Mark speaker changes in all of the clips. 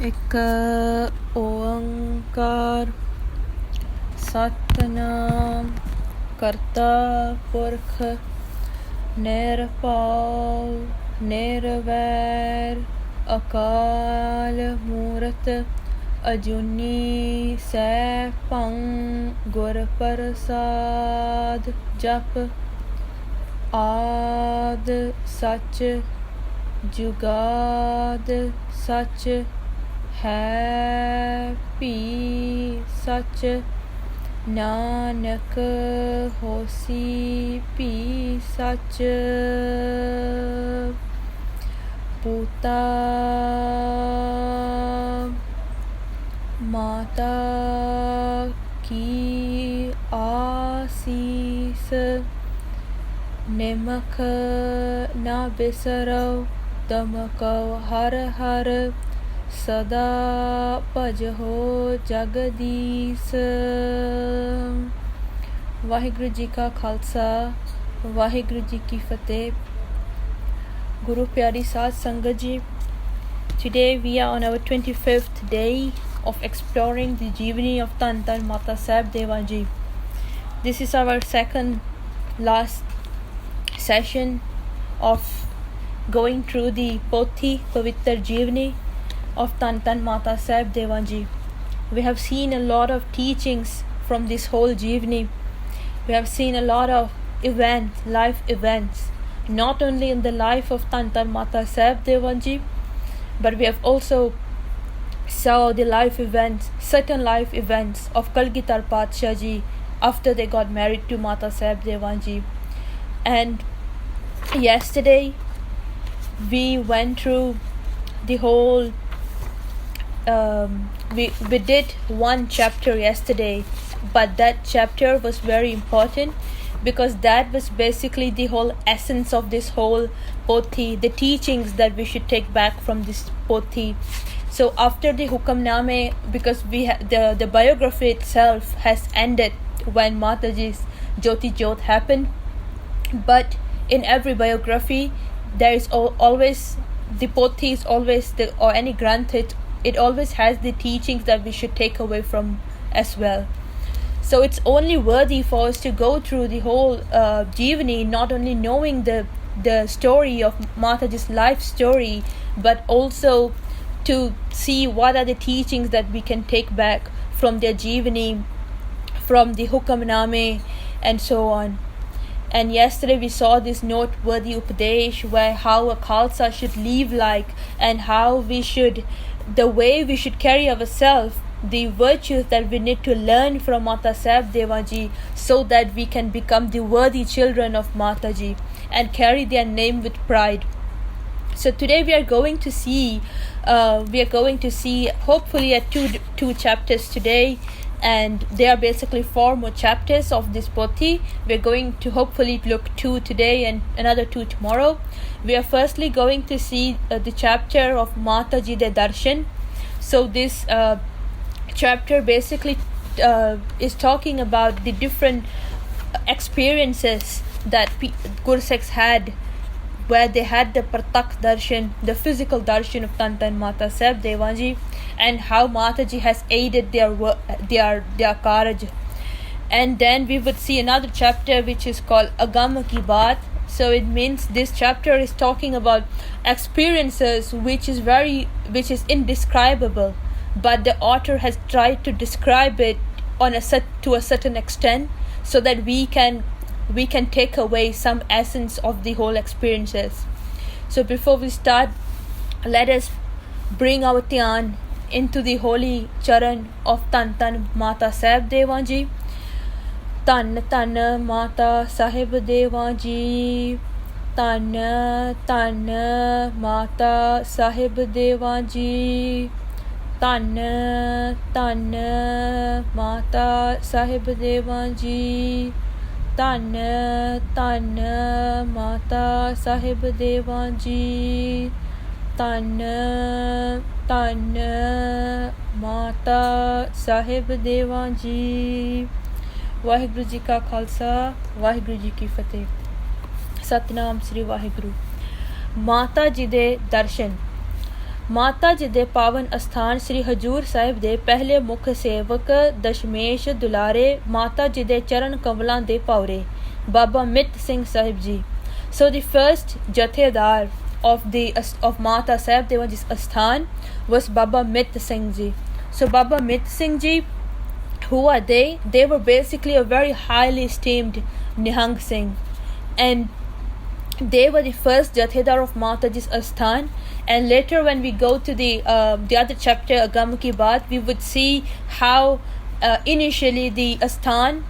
Speaker 1: ਇੱਕ ਓੰਕਾਰ ਸਤਿਨਾਮ ਕਰਤਾ ਪੁਰਖ ਨਿਰਭਉ ਨਿਰਵੈਰ ਅਕਾਲ ਮੂਰਤ ਅਜੂਨੀ ਸੈਭੰ ਗੁਰ ਪ੍ਰਸਾਦ ਜਪ ਆਦ ਸੱਚ ਜੁਗਾਦ ਸੱਚ ਹੈ ਭੀ ਸੱਚ ਨਾਨਕ ਹੋਸੀ ਭੀ ਸੱਚ ਪੂਤਾ ਮਾਤਾ ਕੀ ਆਸੀਸ ਨਿਮਖ ਨਾ ਬਿਸਰੋ ਦਮਕਉ ਹਰ ਹਰ ਸਦਾ ਭਜਹੁ ਜਗਦੀਸ਼। ਵਾਹਿਗੁਰੂ ਜੀ ਕਾ ਖਾਲਸਾ ਵਾਹਿਗੁਰੂ ਜੀ ਕੀ ਫਤਿਹ। Guru Pyari Saad Sangat Ji, today we are on our 25th day of exploring the Gyani of Panth Mata Sahib Devan Ji. This is our second last session of going through the pothi Pavitar Jeevan of Panth Mata Sahib Devan Ji. We have seen a lot of teachings from this whole Gyani. We have seen a lot of events, life events, not only in the life of Panth Mata Sahib Devan Ji, but we have also saw the life events, certain life events of Kalgitar Padshah Ji after they got married to Mata Sahib Devan Ji. And yesterday we went through the whole we did one chapter yesterday, but that chapter was very important because that was basically the whole essence of this whole pothi, the teachings that we should take back from this pothi. So after the hukamname, because we the biography itself has ended when Mataji's Jyoti Jyot happened, but in every biography there is always the pothi is always or any granth it always has the teachings that we should take away from as well. So it's only worthy for us to go through the whole Gyani, not only knowing the story of Mataji's life story, but also to see what are the teachings that we can take back from their Gyani, from the Hukamname and so on. And yesterday we saw this noteworthy Upadesh where how a Khalsa should live like, and how we should, the way we should carry ourselves, the virtues that we need to learn from Mata Sahib Devan Ji, so that we can become the worthy children of Mataji and carry their name with pride. So today we are going to see hopefully two chapters today, and there are basically 4 more chapters of this pothi. We're going to hopefully look 2 today and another 2 tomorrow. We are firstly going to see the chapter of Mataji de Darshan. So this chapter basically is talking about the different experiences that Guru Sikhs had, where they had the Pratak Darshan, the physical darshan of Panth Mata Sahib Devan Ji, and how Mataji has aided their Karaj. And then we would see another chapter which is called Agam Ki Baat. So it means this chapter is talking about experiences which is indescribable, but the author has tried to describe it to a certain extent, so that we can take away some essence of the whole experiences. So before we start, let us bring our dhyan into the holy charan of Panth Mata Sahib Devan Ji. Dhan Dhan Mata Sahib Devan Ji, Dhan Dhan Mata Sahib Devan Ji, Dhan Dhan Mata Sahib Devan Ji, Dhan Dhan Mata Sahib Devan Ji, Dhan Dhan Mata Sahib Devan Ji। Waheguru ji ਕਾ ਖਾਲਸਾ ਵਾਹਿਗੁਰੂ ਜੀ ਕੀ ਫਤਿਹ। ਸਤਨਾਮ ਸ੍ਰੀ ਵਾਹਿਗੁਰੂ। ਮਾਤਾ ਜੀ ਦੇ ਦਰਸ਼ਨ। ਮਾਤਾ ਜੀ ਦੇ ਪਾਵਨ ਅਸਥਾਨ ਸ੍ਰੀ ਹਜੂਰ ਸਾਹਿਬ ਦੇ ਪਹਿਲੇ ਮੁੱਖ ਸੇਵਕ ਦਸ਼ਮੇਸ਼ ਦੁਲਾਰੇ ਮਾਤਾ ਜੀ ਦੇ ਚਰਨ ਕਮਲਾਂ ਦੇ ਪੌਰੇ ਬਾਬਾ ਮਿੱਤ Singh Sahib ji. So the first jathedar of Mata Sahib Devan's Asthan was Baba Mit Singh ji. So Baba Mit Singh ji, who are they? They were basically a very highly esteemed Nihang Singh, and they were the first jathedar of Mataji's Asthan. And later when we go to the other chapter Agam Ki Baat, we would see how initially the Asthan,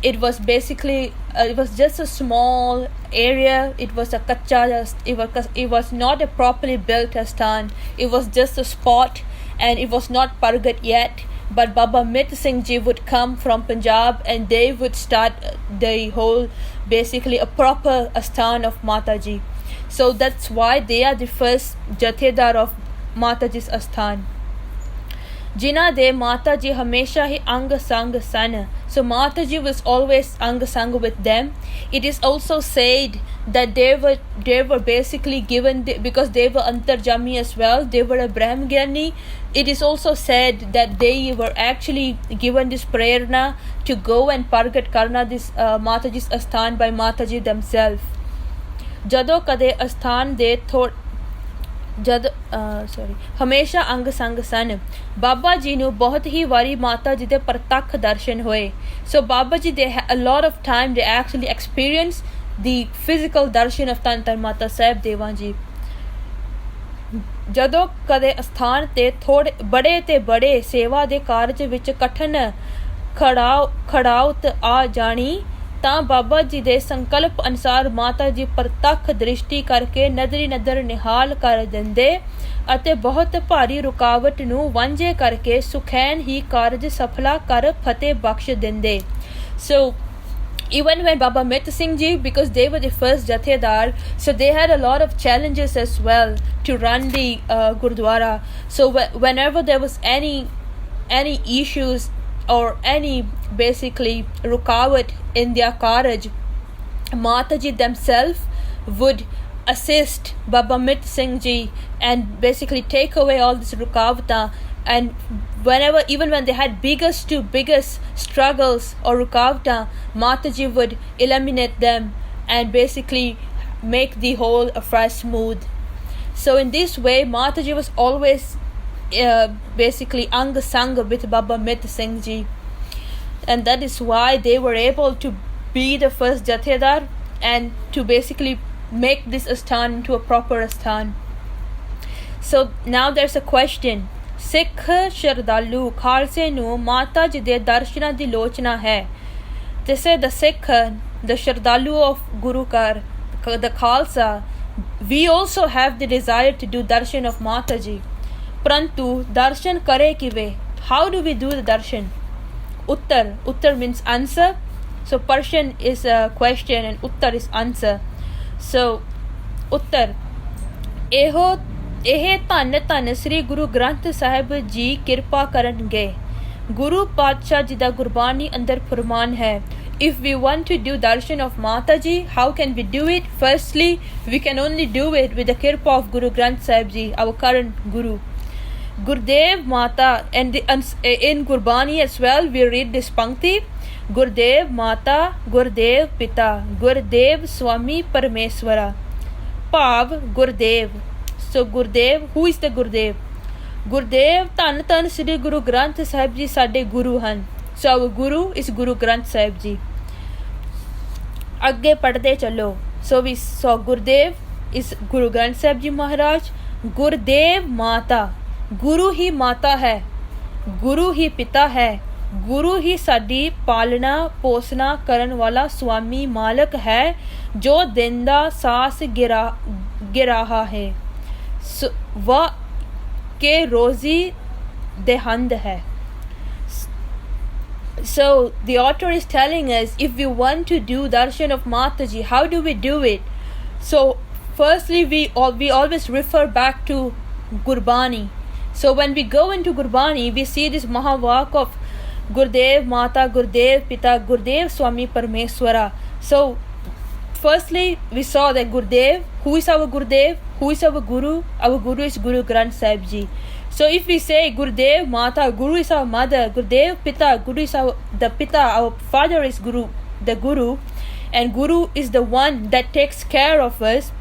Speaker 1: it was basically it was just a small area. It was a kacha, it was not a properly built Asthan. It was just a spot, and it was not Pargat yet. But Baba Mit Singh ji would come from Punjab, and they would start the whole, basically a proper Asthan of Mataji. So that's why they are the first jathedar of Mataji's Asthan. ਜਿਨ੍ਹਾਂ ਦੇ ਮਾਤਾ ਜੀ ਹਮੇਸ਼ਾ ਹੀ ਅੰਗ ਸੰਗ ਸਨ. So Mataji was always ang sang with them. It is also said that they were basically given because they were antarjami as well. They were a Brahm Gyani. It is also said that they were actually given this prerna to go and pargat karna this Mataji's Asthan by Mataji themselves. ਜਦੋਂ ਕਦੇ ਅਸਥਾਨ ਦੇ ਹਮੇਸ਼ਾ ਅੰਗ ਸੰਗ ਸਨ. ਬਾਬਾ ਜੀ ਨੂੰ ਬਹੁਤ ਹੀ ਵਾਰੀ ਮਾਤਾ ਜੀ ਦੇ ਪ੍ਰਤੱਖ ਦਰਸ਼ਨ ਹੋਏ. So Baba ji, they had a lot of time, they actually experienced the physical darshan of Panth Mata Sahib Devan ji. ਜਦੋਂ ਕਦੇ ਅਸਥਾਨ ਤੇ ਥੋੜੇ ਬੜੇ ਤੇ ਬੜੇ ਸੇਵਾ ਦੇ ਕਾਰਜ ਵਿੱਚ ਕਠਨ ਖੜਾਉਤ ਆ ਜਾਣੀ ਤਾਂ ਬਾਬਾ ਜੀ ਦੇ ਸੰਕਲਪ ਅਨੁਸਾਰ ਮਾਤਾ ਜੀ ਪ੍ਰਤੱਖ ਦ੍ਰਿਸ਼ਟੀ ਕਰਕੇ ਨਜ਼ਰੀ ਨਜ਼ਰ ਨਿਹਾਲ ਕਰ ਦਿੰਦੇ ਅਤੇ ਬਹੁਤ ਭਾਰੀ ਰੁਕਾਵਟ ਨੂੰ ਵਾਂਝੇ ਕਰਕੇ ਸੁਖੈਨ ਹੀ ਕਾਰਜ ਸਫਲਾ ਕਰ ਫਤਿਹ ਬਖਸ਼ ਦਿੰਦੇ. So even when Baba Mit Singh ji, because they were the first jathedar, so they had a lot of challenges as well to run the Gurdwara. So whenever there was any issues or any basically rukawat in their carriage, Mataji themselves would assist Baba Mit Singh ji and basically take away all this rukavata. And even when they had biggest struggles or rukavata, Mataji would eliminate them and basically make the whole affair smooth. So in this way, Mataji was always basically ang sang with Baba Mit Singh ji, and that is why they were able to be the first jathedar and to basically make this asthan into a proper asthan. So now there's a question. Sikh Shardalu Khalse nu Mata ji de darshana di lochna hai. They say the Sikh, the Shardalu of Guru Kar, the Khalsa, we also have the desire to do darshan of Mata ji. Prantu darshan kare kive. How do we do the darshan? Uttar means answer. So Persian is a question and Uttar is answer. So Uttar, ਇਹ ਧੰਨ ਧੰਨ ਸ੍ਰੀ ਗੁਰੂ ਗ੍ਰੰਥ ਸਾਹਿਬ ਜੀ ਕਿਰਪਾ ਕਰਨਗੇ. ਗੁਰੂ ਪਾਤਸ਼ਾਹ ਜੀ ਦਾ ਗੁਰਬਾਣੀ ਅੰਦਰ ਫਰਮਾਨ ਹੈ, if we want to do darshan of Mataji, how can we do it? Firstly, we can only do it with the kirpa of Guru Granth Sahib ji, our current Guru. Gurdev Mata, and in Gurbani as well we read this pankti, Gurdev Mata, Gurdev Pita, Gurdev Swami Parameswara. Pav Gurdev. So Gurdev, who is the Gurdev? Gurdev ਧੰਨ ਧੰਨ Sri Guru Granth Sahib ji ਸਾਡੇ ਗੁਰੂ ਹਨ. So our Guru is Guru Granth Sahib ji. ਅੱਗੇ ਪੜ੍ਹਦੇ ਚੱਲੋ. So we saw Gurdev is Guru Granth Sahib ji Maharaj. Gurdev Mata, ਗੁਰੂ ਹੀ ਮਾਤਾ ਹੈ, ਗੁਰੂ ਹੀ ਪਿਤਾ ਹੈ, ਗੁਰੂ ਹੀ ਸਾਡੀ ਪਾਲਣਾ ਪੋਸਣਾ ਕਰਨ ਵਾਲਾ ਸੁਆਮੀ ਮਾਲਕ ਹੈ ਜੋ ਦਿੰਦਾ ਸਾਸ ਗਿਰਾਹਾ ਹੈ ਵ ਕੇ ਰੋਜ਼ੀ ਦੇਹੰਦ ਹੈ. So the author is telling us, if we want to do darshan of Mataji, how do we do it? So firstly we always refer back to Gurbani. So when we go into Gurbani, we see this Mahavak of Gurdev Mata, Gurdev Pita, Gurdev Swami Parameswara. So firstly we saw that Gurdev, who is our Gurdev? who is our Guru? Our Guru is Guru Granth Sahib Ji. So if we say Gurudev Mata, Guru is our mother, Gurudev Pita, Guru is the Pita, our father is Guru, the Guru, and Guru is the one that takes care of us,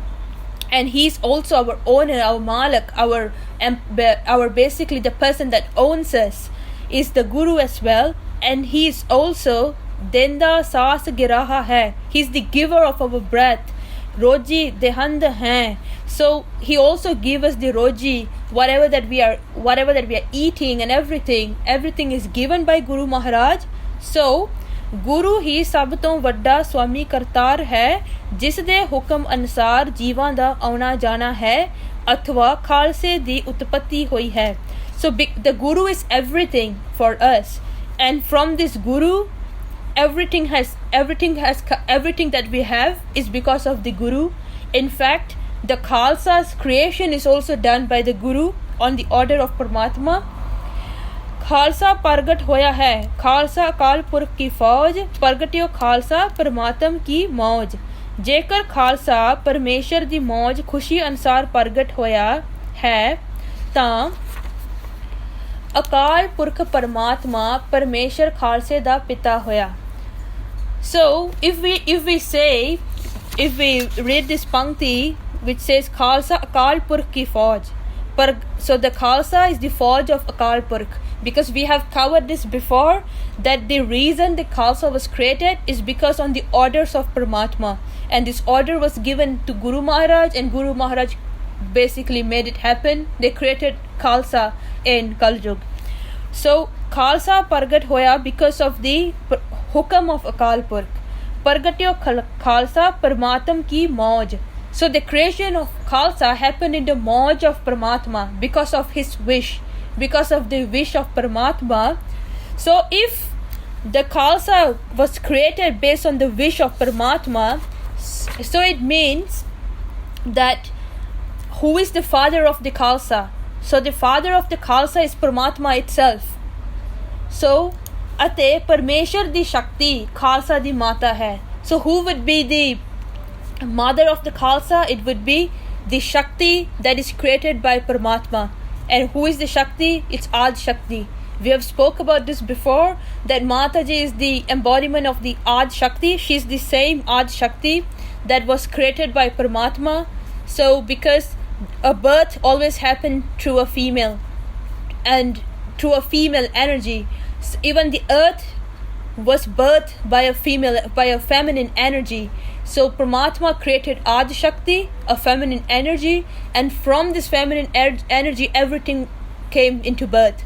Speaker 1: and he's also our owner, our Malak, our basically the person that owns us is the Guru as well, and he is also Denda Saas Giraha Hai. He's the giver of our breath. Roji Dehand Hai. So he also gives us the Roji, whatever that we are eating and everything is given by Guru Maharaj. So Guru ही सब तो वड्डा स्वामी करतार है जिस दे हुक्म अनुसार जीवां दा आना जाना है अथवा खालसे दी उत्पत्ति हुई है. So the Guru is everything for us, and from this Guru everything that we have is because of the Guru. In fact, the Khalsa's creation is also done by the Guru on the order of Paramatma. Khalsa प्रगट होया है, खालसा अकाल पुरख की फौज, प्रगटियो खालसा परमात्म की मौज. जेकर खालसा परमेश्वर दी मौज खुशी अनुसार प्रगट होया है तां अकाल पुरख परमात्मा परमेश्वर खालसे दा पिता होया. So if we read this Pankti which says Khalsa Akal Purkh ki Fauj, so the Khalsa is the Fauj of Akal Purkh, because we have covered this before that the reason the Khalsa was created is because on the orders of Paramatma, and this order was given to Guru Maharaj, and Guru Maharaj basically made it happen. They created Khalsa in Kaljug. So Khalsa Pargat hoya because of the Hukam of Akal Purkh. Pargatyo Khalsa Paramatma ki Mauj. So the creation of Khalsa happened in the Mauj of Paramatma because of his wish, because of the wish of Paramatma. So if the Khalsa was created based on the wish of Paramatma, so it means that who is the father of the Khalsa? So the father of the Khalsa is Paramatma itself. So Ate Parmeshwar di Shakti Khalsa di Mata hai. So who would be the mother of the Khalsa? It would be the Shakti that is created by Paramatma. And who is the Shakti? It's Ad Shakti. We have spoke about this before, that Mataji is the embodiment of the Ad Shakti. She's the same Ad Shakti that was created by Paramatma. So because a birth always happened through a female and through a female energy, even the earth was birthed by a feminine energy. So Paramatma created Adi Shakti, a feminine energy, and from this feminine energy everything came into birth,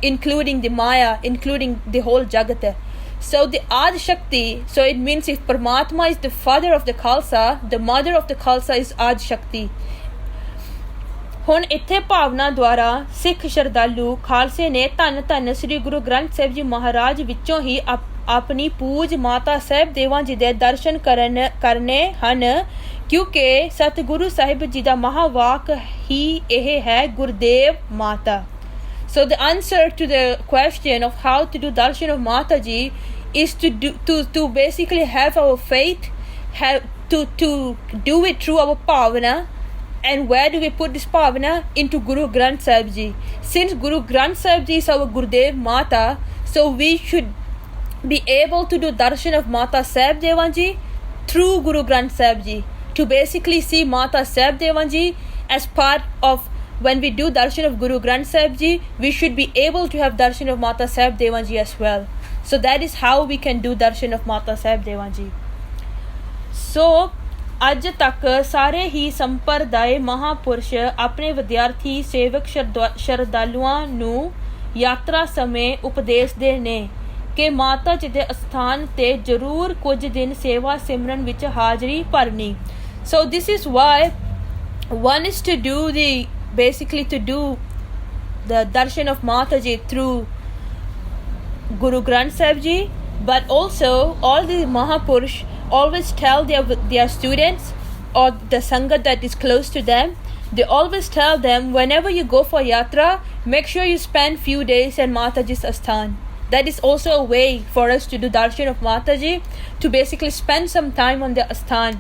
Speaker 1: including the Maya, including the whole Jagata. So the Adi Shakti, so it means if Paramatma is the father of the Khalsa, the mother of the Khalsa is Adi Shakti. ਹੁਣ ਇੱਥੇ ਭਾਵਨਾ ਦੁਆਰਾ ਸਿੱਖ ਸ਼ਰਧਾਲੂ ਖਾਲਸੇ ਨੇ ਧੰਨ ਧੰਨ ਸ੍ਰੀ ਗੁਰੂ ਗ੍ਰੰਥ ਸਾਹਿਬ ਜੀ ਮਹਾਰਾਜ ਵਿੱਚੋਂ ਹੀ ਆਪਣੀ ਪੂਜ ਮਾਤਾ ਸਾਹਿਬ ਦੇਵਾਂ ਜੀ ਦੇ ਦਰਸ਼ਨ ਕਰਨੇ ਹਨ, ਕਿਉਂਕਿ ਸਤਿਗੁਰੂ ਸਾਹਿਬ ਜੀ ਦਾ ਮਹਾਵਾਕ ਹੀ ਇਹ ਹੈ ਗੁਰਦੇਵ ਮਾਤਾ. So the answer to the question of how to do darshan of Mataji is to basically have our faith, to do it through our pavana. And where do we put this pavana? Into Guru Granth Sahib Ji. Since Guru Granth Sahib Ji is our Gurudev Mata, so we should be able to do darshan of Mata Sahib Devan Ji through Guru Granth Sahib Ji, to basically see Mata Sahib Devan Ji as part of, when we do darshan of Guru Granth Sahib Ji, we should be able to have darshan of Mata Sahib Devan Ji as well. So that is how we can do darshan of Mata Sahib Devan Ji. So ਅੱਜ ਤੱਕ ਸਾਰੇ ਹੀ ਸੰਪਰਦਾਇ ਮਹਾਪੁਰਸ਼ ਆਪਣੇ ਵਿਦਿਆਰਥੀ ਸੇਵਕ ਸ਼ਰਧਾਲੂਆਂ ਨੂੰ ਯਾਤਰਾ ਸਮੇਂ ਉਪਦੇਸ਼ਦੇ ਨੇ ਕਿ ਮਾਤਾ ਜੀ ਦੇ ਅਸਥਾਨ ਤੇ ਜ਼ਰੂਰ ਕੁਝ ਦਿਨ ਸੇਵਾ ਸਿਮਰਨ ਵਿੱਚ ਹਾਜ਼ਰੀ ਭਰਨੀ. So this is why one is to do the darshan of Mataji through Guru Granth Sahib Ji, but also all the Mahapurush always tell their students or the Sangat that is close to them, they always tell them, whenever you go for yatra, make sure you spend few days at Mataji's Asthan. That is also a way for us to do darshan of Mataji, to basically spend some time on the Asthan.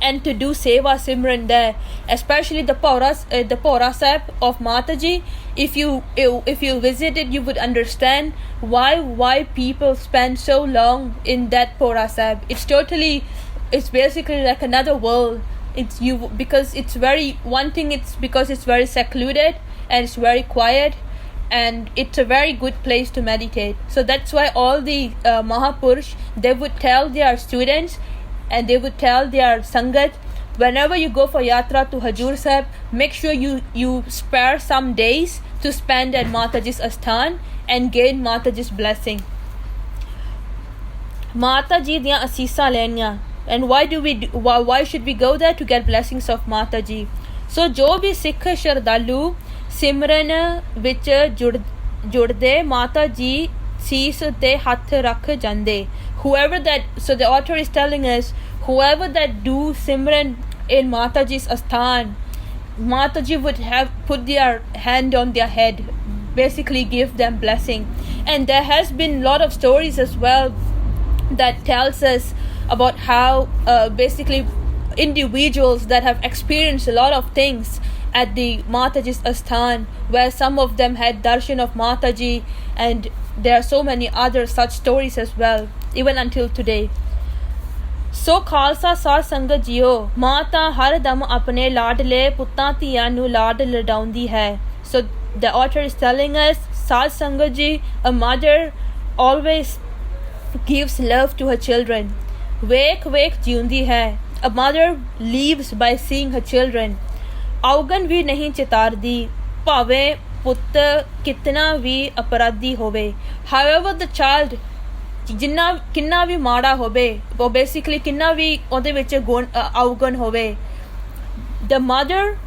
Speaker 1: and to do seva simran there, especially the Pora Sahib of Mataji. If you visited, you would understand why people spend so long in that Pora Sahib. It's basically like another world. Because it's very, one thing, it's because it's very secluded and it's very quiet, and it's a very good place to meditate. So that's why all the Mahapurush, they would tell their students and they would tell their Sangat, whenever you go for Yatra to Hajur Sahib, make sure you spare some days to spend at Mataji's Asthan and gain Mataji's blessing. Mataji diyan asisa leniya. And why should we go there? To get blessings of Mataji. So jo bhi Sikh Shardalu Simran vich judde Mataji sees te hath rakh jande. So the author is telling us, whoever that do Simran in Mataji's Asthan, Mataji would have put their hand on their head, basically give them blessing. And there has been lot of stories as well that tells us about how basically individuals that have experienced a lot of things at the Mataji's Asthan, where some of them had darshan of Mataji, and there are so many other such stories as well, even until today. So Khalsa Sar Sangat Jio, Mata har dam apne laadle puttan dhiyan nu laad ladaundi hai. So the author is telling us, Sar Sangat Ji, a mother always gives love to her children. Wake jiundi hai. A mother lives by seeing her children. Augan vi nahi chitardi, pave put kitna vi aparadhi hove. However, the child kinna vi mada hove, or basically kinna vi ode vich augan hove, the mother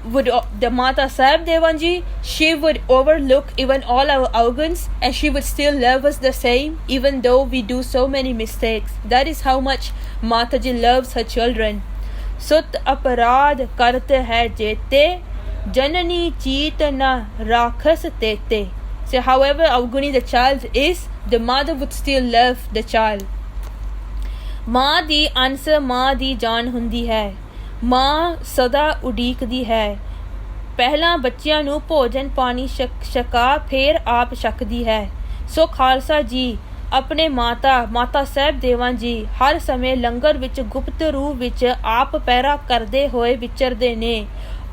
Speaker 1: would, the Mata Sahib Devan ji, she would overlook even all our augans, and she would still love us the same, even though we do so many mistakes. That is how much Mataji loves her children. Sut aparad karte hai jete, janani cheet na rakhas tete. So however auguni the child is, the mother would still love the child. Maa di answer maa di jaan hundi hai. ਮਾਂ ਸਦਾ ਉਡੀਕਦੀ ਹੈ, ਪਹਿਲਾਂ ਬੱਚਿਆਂ ਨੂੰ ਭੋਜਨ ਪਾਣੀ ਛਕਾ ਫਿਰ ਆਪ ਛਕਦੀ ਹੈ। ਸੋ ਖਾਲਸਾ ਜੀ ਆਪਣੇ ਮਾਤਾ ਸਾਹਿਬ ਦੇਵਾਂ ਜੀ ਹਰ ਸਮੇਂ ਲੰਗਰ ਵਿੱਚ ਗੁਪਤ ਰੂਪ ਵਿੱਚ ਆਪ ਪਹਿਰਾ ਕਰਦੇ ਹੋਏ ਵਿਚਰਦੇ ਨੇ,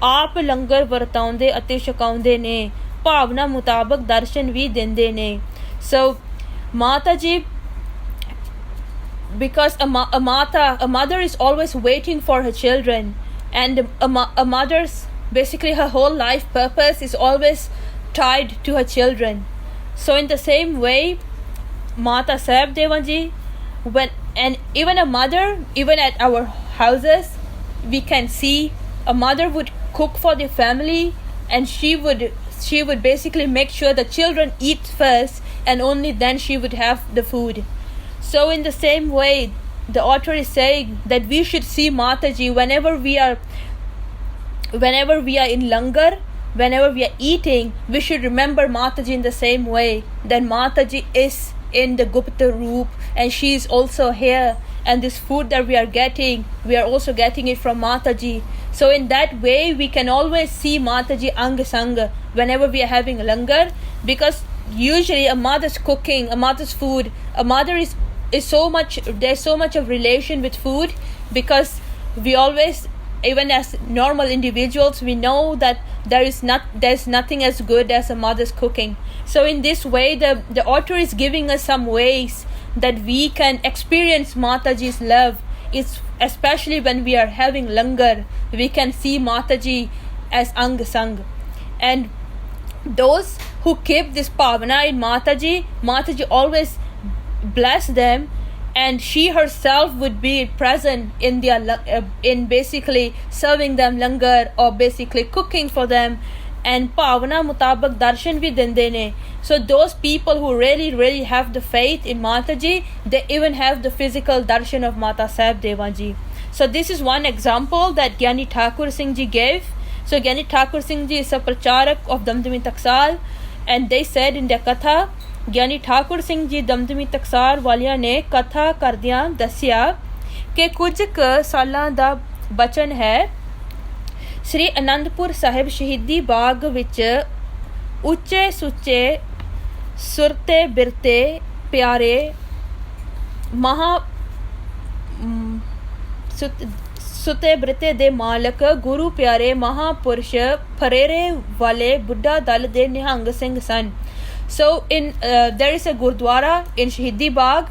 Speaker 1: ਆਪ ਲੰਗਰ ਵਰਤਾਉਂਦੇ ਅਤੇ ਛਕਾਉਂਦੇ ਨੇ, ਭਾਵਨਾ ਮੁਤਾਬਕ ਦਰਸ਼ਨ ਵੀ ਦਿੰਦੇ ਨੇ। ਸੋ ਮਾਤਾ ਜੀ, because a mother is always waiting for her children, and a mother's basically her whole life purpose is always tied to her children. So in the same way, Mata Sahib Devan ji, and even a mother, even at our houses, we can see a mother would cook for the family, and she would basically make sure the children eat first, and only then she would have the food. So in the same way, the author is saying that we should see Mataji whenever we are in langar, whenever we are eating, we should remember Mataji in the same way, that Mataji is in the Gupta Roop, and she is also here, and this food that we are getting, we are also getting it from Mataji. So in that way, we can always see Mataji Ang Sang whenever we are having langar, because usually a mother's cooking, a mother's food, a mother is so much, there's so much of relation with food, because we always, even as normal individuals, we know that there's nothing as good as a mother's cooking. So in this way, the author is giving us some ways that we can experience Mataji's love. It's especially when we are having langar, we can see Mataji as Ang Sang. And those who keep this pavana in Mataji always bless them, and she herself would be present in their in basically serving them langar, or basically cooking for them, and pavana mutabak darshan vi dende ne. So those people who really have the faith in Mataji, they even have the physical darshan of Mata Sahib Devan ji. So this is one example that Gyani Thakur Singh ji gave. So Gyani Thakur Singh ji is a pracharak of Damdami Taksal, and they said in their katha, Gyani Thakur Singh ji Damdami Taksar ਵਾਲਿਆਂ ਨੇ ਕਥਾ ਕਰਦਿਆਂ ਦੱਸਿਆ ਕਿ ਕੁਝ ਕੁ ਸਾਲਾਂ ਦਾ ਬਚਨ ਹੈ ਸ੍ਰੀ ਅਨੰਦਪੁਰ ਸਾਹਿਬ ਸ਼ਹੀਦੀ ਬਾਗ ਵਿੱਚ ਉੱਚੇ ਸੁੱਚੇ ਸੁਰਤੇ ਬਿਰਤੇ ਪਿਆਰੇ ਮਹਾ ਸੁਤੇ ਬ੍ਰਿਤੇ ਦੇ ਮਾਲਕ ਗੁਰੂ ਪਿਆਰੇ ਮਹਾਪੁਰਸ਼ ਫਰੇਰੇ ਵਾਲੇ ਬੁੱਢਾ ਦਲ ਦੇ ਨਿਹੰਗ ਸਿੰਘ ਸਨ. So there is a gurdwara in Shahidi Bagh.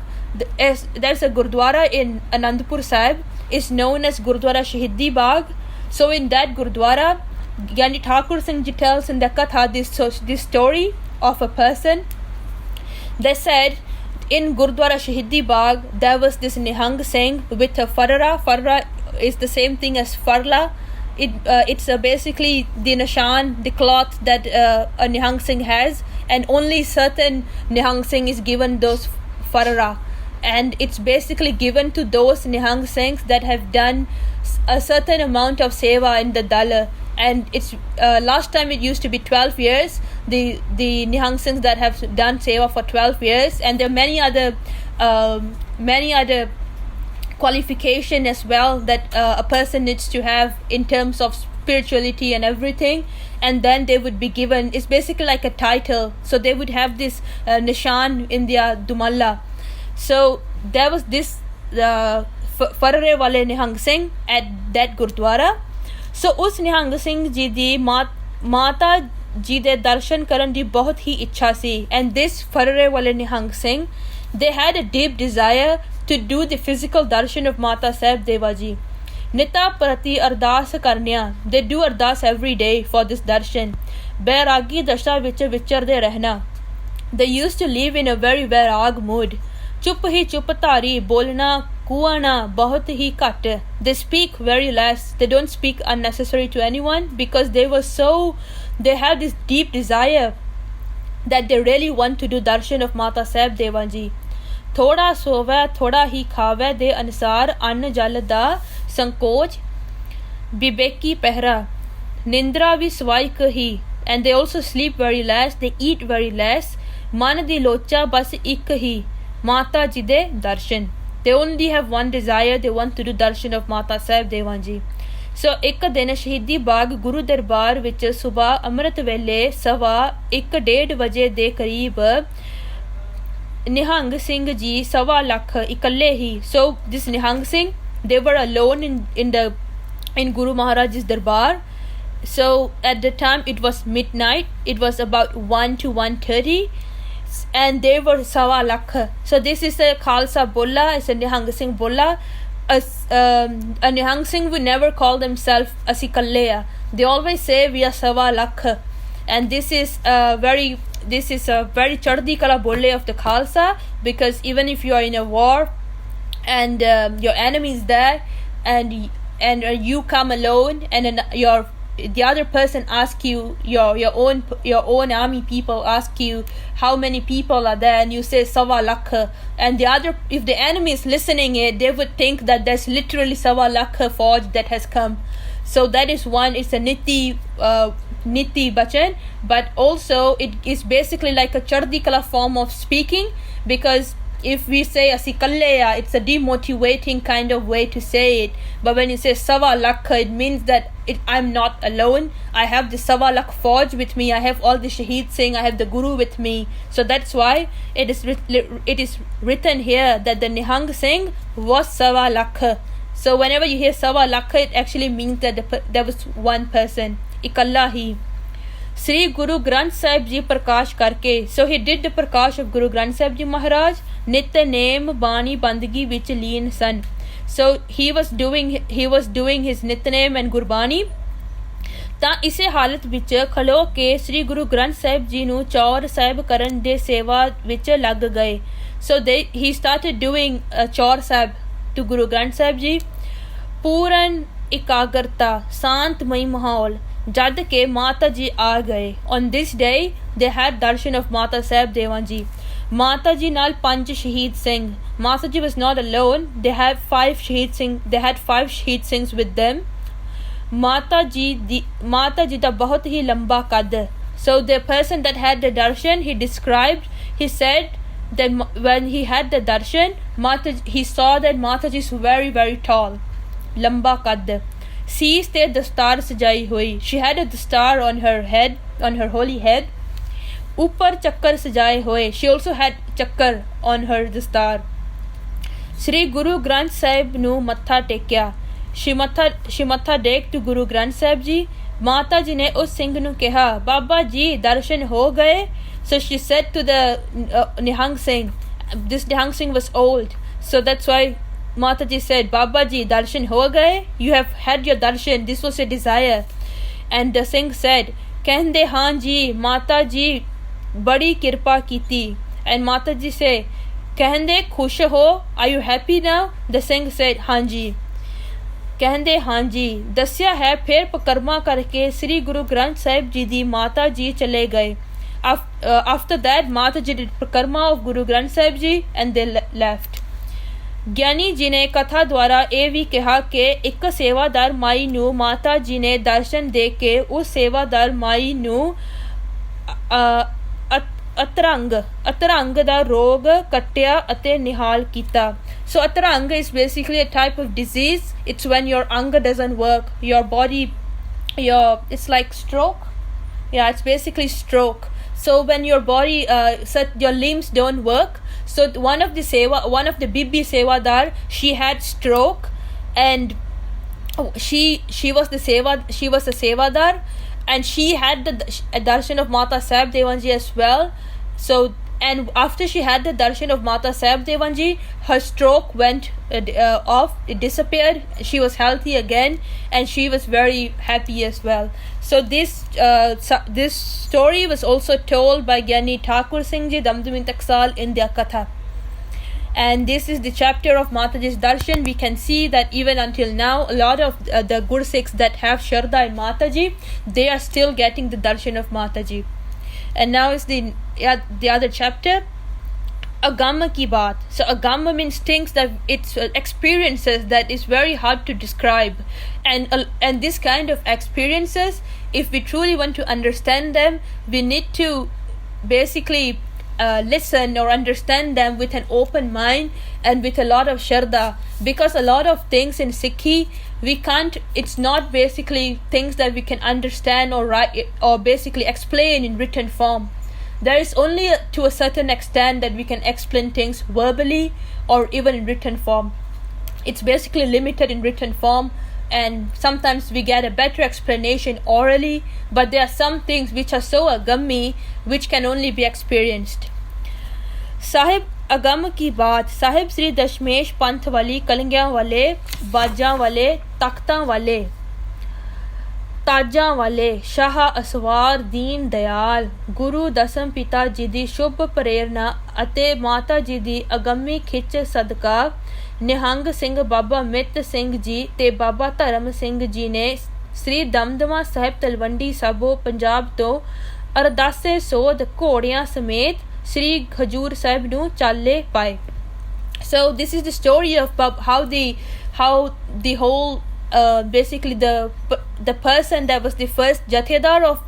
Speaker 1: There's a gurdwara in Anandpur Sahib. Is known as Gurdwara Shahidi Bagh. So in that gurdwara, Gyani Thakur Singh ji tells in the Katha this story of a person. They said in Gurdwara Shahidi Bagh there was this Nihang Singh with a farra. Farra is the same thing as farla. It's basically the nishan, the cloth that a Nihang Singh has, and only certain Nihang Singh is given those farra, and it's basically given to those Nihang Singhs that have done a certain amount of seva in the dal. And it's last time it used to be 12 years, the Nihang Singhs that have done seva for 12 years, and there are many other qualification as well that a person needs to have in terms of spirituality and everything, and then they would be given, it's basically like a title, so they would have this nishan in their dumalla. So there was this Farare wale Nihang Singh at that gurdwara. So us Nihang Singh ji di mata ji de darshan karan di bahut hi ichha si, and this Farare wale Nihang Singh, they had a deep desire to do the physical darshan of Mata Sahib Deva ji. Nita prati ardas karniya, they do ardas every day for this darshan. Bairagi dasha vich vicharte rehna, they used to live in a very vairag mood. Chup hi chup tari, bolna kuana bahut hi cut. They speak very less, they don't speak unnecessary to anyone, because they have this deep desire that they really want to do darshan of Mata Sahib Devan ji. ਥੋੜਾ ਸੋਵੈ ਥੋੜਾ ਹੀ ਖਾਵੈ ਦੇ ਅਨੁਸਾਰ ਅੰਨ ਜਲ ਦਾ ਸੰਕੋਚ ਵਿਵੇਕੀ ਪਹਿਰਾ ਨਿੰਦਰਾ ਵੀ ਸਵਾਇਕ ਹੀ. And they also sleep very less, they eat very less. ਮਨ ਦੀ ਲੋਚਾ ਬਸ ਇੱਕ ਹੀ, ਮਾਤਾ ਜੀ ਦੇ ਦਰਸ਼ਨ. They only have one desire, they want to do darshan of Mata Sahib Devan ji. So ਇੱਕ ਦਿਨ ਸ਼ਹੀਦੀ ਬਾਗ ਗੁਰੂ ਦਰਬਾਰ ਵਿੱਚ ਸੁਬਾਹ ਅੰਮ੍ਰਿਤ ਵੇਲੇ 1:15 ਵਜੇ ਦੇ ਕਰੀਬ Nihang Singh ji 1.25 lakh ikalle hi. So this Nihang Singh, they were alone in Guru Maharaj's darbar. So at the time it was midnight, it was about 1 to 1:30, and they were 1.25 lakh. So this is a Khalsa Bolla, it's a Nihang Singh Bolla. A Nihang Singh would never call themselves Asikalleya. They always say we are 1.25 lakh, and this is a very chardi kala bolle of the Khalsa, because even if you are in a war and your enemy is there, and you come alone, and the other person asks you, your own army people ask you how many people are there, and you say 1.25 lakh, and if the enemy is listening it, they would think that there's literally 1.25 lakh fauj that has come. So that is one, it's a niti bachan, but also it is basically like a chardi kala form of speaking, because if we say asikalleya, it's a demotivating kind of way to say it. But when you say 1.25 lakh, it means that I'm not alone, I have the 1.25 lakh fauj with me, I have all the Shaheed Singh, I have the Guru with me. So that's why it is written here that the Nihang Singh was 1.25 lakh. So whenever you hear 1.25 lakh, it actually means that there was one person, ikalla hi. Sri Guru Granth Sahib Ji Parkash karke, so he did the Parkash of Guru Granth Sahib Ji Maharaj, Nitnem Bani Bandagi vich leen san. So he was doing his Nitnem and Gurbani. ਤਾਂ ਇਸੇ ਹਾਲਤ ਵਿੱਚ ਖਲੋ ਕੇ ਸ੍ਰੀ ਗੁਰੂ ਗ੍ਰੰਥ ਸਾਹਿਬ ਜੀ ਨੂੰ ਚੌਰ ਸਾਹਿਬ ਕਰਨ ਦੇ ਸੇਵਾ ਵਿੱਚ ਲੱਗ ਗਏ. So he started doing ਚੌਰ Sahib to Guru Granth Sahib Ji. ਪੂਰਨ ਇਕਾਗਰਤਾ ਸ਼ਾਂਤਮਈ ਮਾਹੌਲ ਜਦ ਕਿ ਮਾਤਾ ਜੀ ਆ ਗਏ. On this day they had darshan of Mata Sahib Devan ji. ਮਾਤਾ ਜੀ ਨਾਲ 5 ਸ਼ਹੀਦ Singh. Mata ji was not alone, they had 5 Shaheed Singhs with them. ਮਾਤਾ ਜੀ ਦਾ ਬਹੁਤ ਹੀ ਲੰਬਾ ਕੱਦ. So the person that had the darshan, he said that when he had the darshan, he saw that Mata ji is very very tall, lamba kad. ਸੀਸ ਤੇ ਦਸਤਾਰ ਸਜਾਈ ਹੋਈ, she had a dastar on her head, on her holy head. ਉੱਪਰ ਚੱਕਰ ਸਜਾਏ ਹੋਏ, she also had ਚੱਕਰ on her dastar. ਸ੍ਰੀ ਗੁਰੂ ਗ੍ਰੰਥ ਸਾਹਿਬ ਨੂੰ ਮੱਥਾ ਟੇਕਿਆ, she ਮੱਥਾ ਟੇਕ to ਗੁਰੂ ਗ੍ਰੰਥ ਸਾਹਿਬ ਜੀ. ਮਾਤਾ ਜੀ ਨੇ ਉਸ ਸਿੰਘ ਨੂੰ ਕਿਹਾ, ਬਾਬਾ ਜੀ ਦਰਸ਼ਨ ਹੋ ਗਏ? So she said to the Nihang Singh, this Nihang Singh was old, so that's why Mata ji said, Baba ji darshan ho gaye? You have had your darshan, this was your desire. And the Singh said, ਕਹਿੰਦੇ ਹਾਂ ਜੀ ਮਾਤਾ ਜੀ ਬੜੀ ਕਿਰਪਾ ਕੀਤੀ. And Mata ji say, ਕਹਿੰਦੇ ਖੁਸ਼ ਹੋ? Are you happy now? The Singh said, ਹਾਂ ਜੀ. ਕਹਿੰਦੇ ਹਾਂ ਜੀ. ਦੱਸਿਆ ਹੈ ਫਿਰ ਪਕਰਮਾ ਕਰਕੇ ਸ੍ਰੀ ਗੁਰੂ ਗ੍ਰੰਥ ਸਾਹਿਬ ਜੀ ਦੀ ਮਾਤਾ ਜੀ ਚਲੇ ਗਏ. After that, Mata ji did Prakarma of Guru Granth Sahib ji and they left. Giani ji ਨੇ ਕਥਾ ਦੁਆਰਾ ਇਹ ਵੀ ਕਿਹਾ ਕਿ ਇੱਕ ਸੇਵਾਦਾਰ ਮਾਈ ਨੂੰ ਮਾਤਾ ਜੀ ਨੇ ਦਰਸ਼ਨ ਦੇ ਕੇ ਉਸ ਸੇਵਾਦਾਰ ਮਾਈ ਨੂੰ ਅਤਰੰਗ ਦਾ ਰੋਗ ਕੱਟਿਆ ਅਤੇ ਨਿਹਾਲ ਕੀਤਾ. So ਅਤਰੰਗ is basically a type of disease. It's when your anga doesn't work, your body, it's like stroke. Yeah, it's basically stroke. So when your body, your limbs don't work. So one of the Bibi Sevadar, she had stroke, and she was a Sevadar, and she had the darshan of Mata Sahib Devan ji as well. So, and after she had the darshan of Mata Sahib Devan ji, her stroke went off, it disappeared, she was healthy again, and she was very happy as well. So this story was also told by Gyani Thakur Singh ji Damdumi Taksal in their Katha. And this is the chapter of Mataji's Darshan. We can see that even until now, a lot of the Gursikhs that have Shraddha in Mataji, they are still getting the Darshan of Mataji. And now is the other chapter, Agama ki baat. So Agama means things that it's experiences that is very hard to describe, and this kind of experiences, if we truly want to understand them, we need to basically listen or understand them with an open mind and with a lot of Shraddha, because a lot of things in Sikhi it's not basically things that we can understand or write or basically explain in written form. There is only to a certain extent that we can explain things verbally or even in written form. It's basically limited in written form, and sometimes we get a better explanation orally, but there are some things which are so agami which can only be experienced. Sahib agam ki baat. Sahib Sri Dashmesh Panth wali, Kalingyan wale, Bajan wale, Takhtan wale, ਤਾਜਾਂ ਵਾਲੇ ਸ਼ਾਹ ਅਸਵਾਰ ਦੀਨ ਦਿਆਲ ਗੁਰੂ ਦਸਮ ਪਿਤਾ ਜੀ ਦੀ ਸ਼ੁਭ ਪ੍ਰੇਰਨਾ ਅਤੇ ਮਾਤਾ ਜੀ ਦੀ ਅਗੰਮੀ ਖਿੱਚ ਸਦਕਾ ਨਿਹੰਗ ਸਿੰਘ ਬਾਬਾ ਮਿੱਤ ਸਿੰਘ ਜੀ ਤੇ ਬਾਬਾ ਧਰਮ ਸਿੰਘ ਜੀ ਨੇ ਸ੍ਰੀ ਦਮਦਮਾ ਸਾਹਿਬ ਤਲਵੰਡੀ ਸਾਬੋ ਪੰਜਾਬ ਤੋਂ ਅਰਦਾਸੇ ਸੋਧ ਘੋੜਿਆਂ ਸਮੇਤ ਸ੍ਰੀ ਹਜੂਰ ਸਾਹਿਬ ਨੂੰ ਚਾਲੇ ਪਾਏ. So this is the story of how the whole basically the person that was the first Jathedar of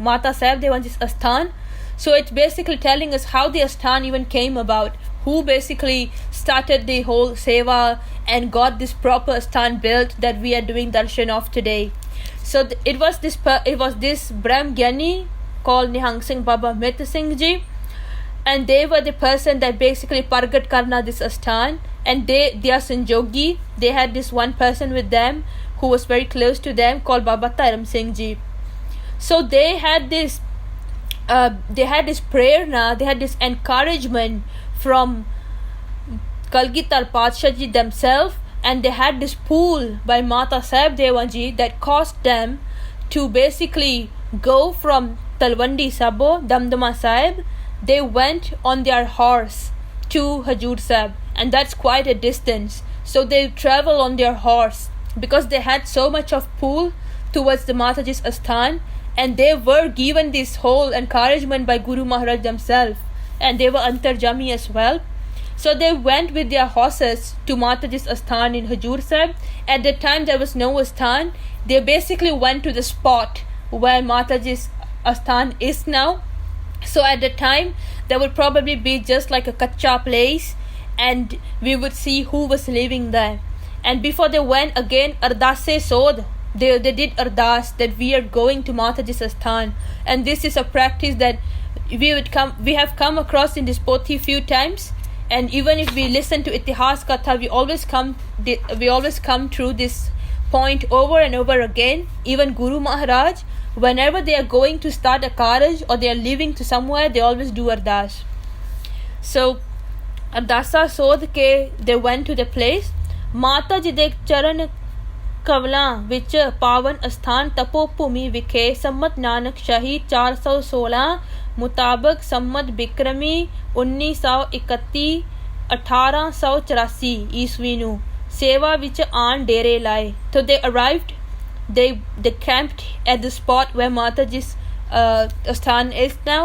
Speaker 1: Mata Sahib Devanji's Asthan. So it's basically telling us how the Asthan even came about, who basically started the whole seva and got this proper Asthan built that we are doing darshan of today. So it was this Brahm Gyani called Nihang Singh Baba Mit Singh ji, and they were the person that basically pargat karna this Asthan, and they are Sanjogi. They had this one person with them who was very close to them called Baba Dharam Singh ji. So they had this prerna, they had this encouragement from Kalgitar Padshah ji themselves, and they had this pool by Mata Sahib Devan ji that caused them to basically go from Talwandi Sabo, Damdama Sahib. They went on their horse to Hajur Sahib, and that's quite a distance. So they travel on their horse because they had so much of pull towards the Mataji's Asthan, and they were given this whole encouragement by Guru Maharaj themselves, and they were Antarjami as well. So they went with their horses to Mataji's Asthan in Hajur Sahib. At that time there was no Asthan. They basically went to the spot where Mataji's Asthan is now. So at the time there would probably be just like a kacha place, and we would see who was living there. And before they went again, ardase sod they did ardas that we are going to Mataji's Asthan. And this is a practice that we have come across in this pothi few times. And even if we listen to Itihas Katha, we always come through this point over and over again. Even Guru Maharaj, whenever they are going to start a karaj or they are leaving to somewhere, they always do ardas. So Ardasa sodh ke they went to the place. Mata ji de charan ਕਵਲਾਂ ਵਿੱਚ ਪਾਵਨ ਅਸਥਾਨ ਤਪੋ ਭੂਮੀ ਵਿਖੇ ਸੰਮਤ ਨਾਨਕ ਸ਼ਾਹੀ 416 ਮੁਤਾਬਕ ਸੰਮਤ ਬਿਕਰਮੀ 1931 1884 ਈਸਵੀ ਨੂੰ ਸੇਵਾ ਵਿੱਚ ਆਣ ਡੇਰੇ ਲਾਏ. So they arrived, they camped at the spot where Mataji's ਅਸਥਾਨ is now.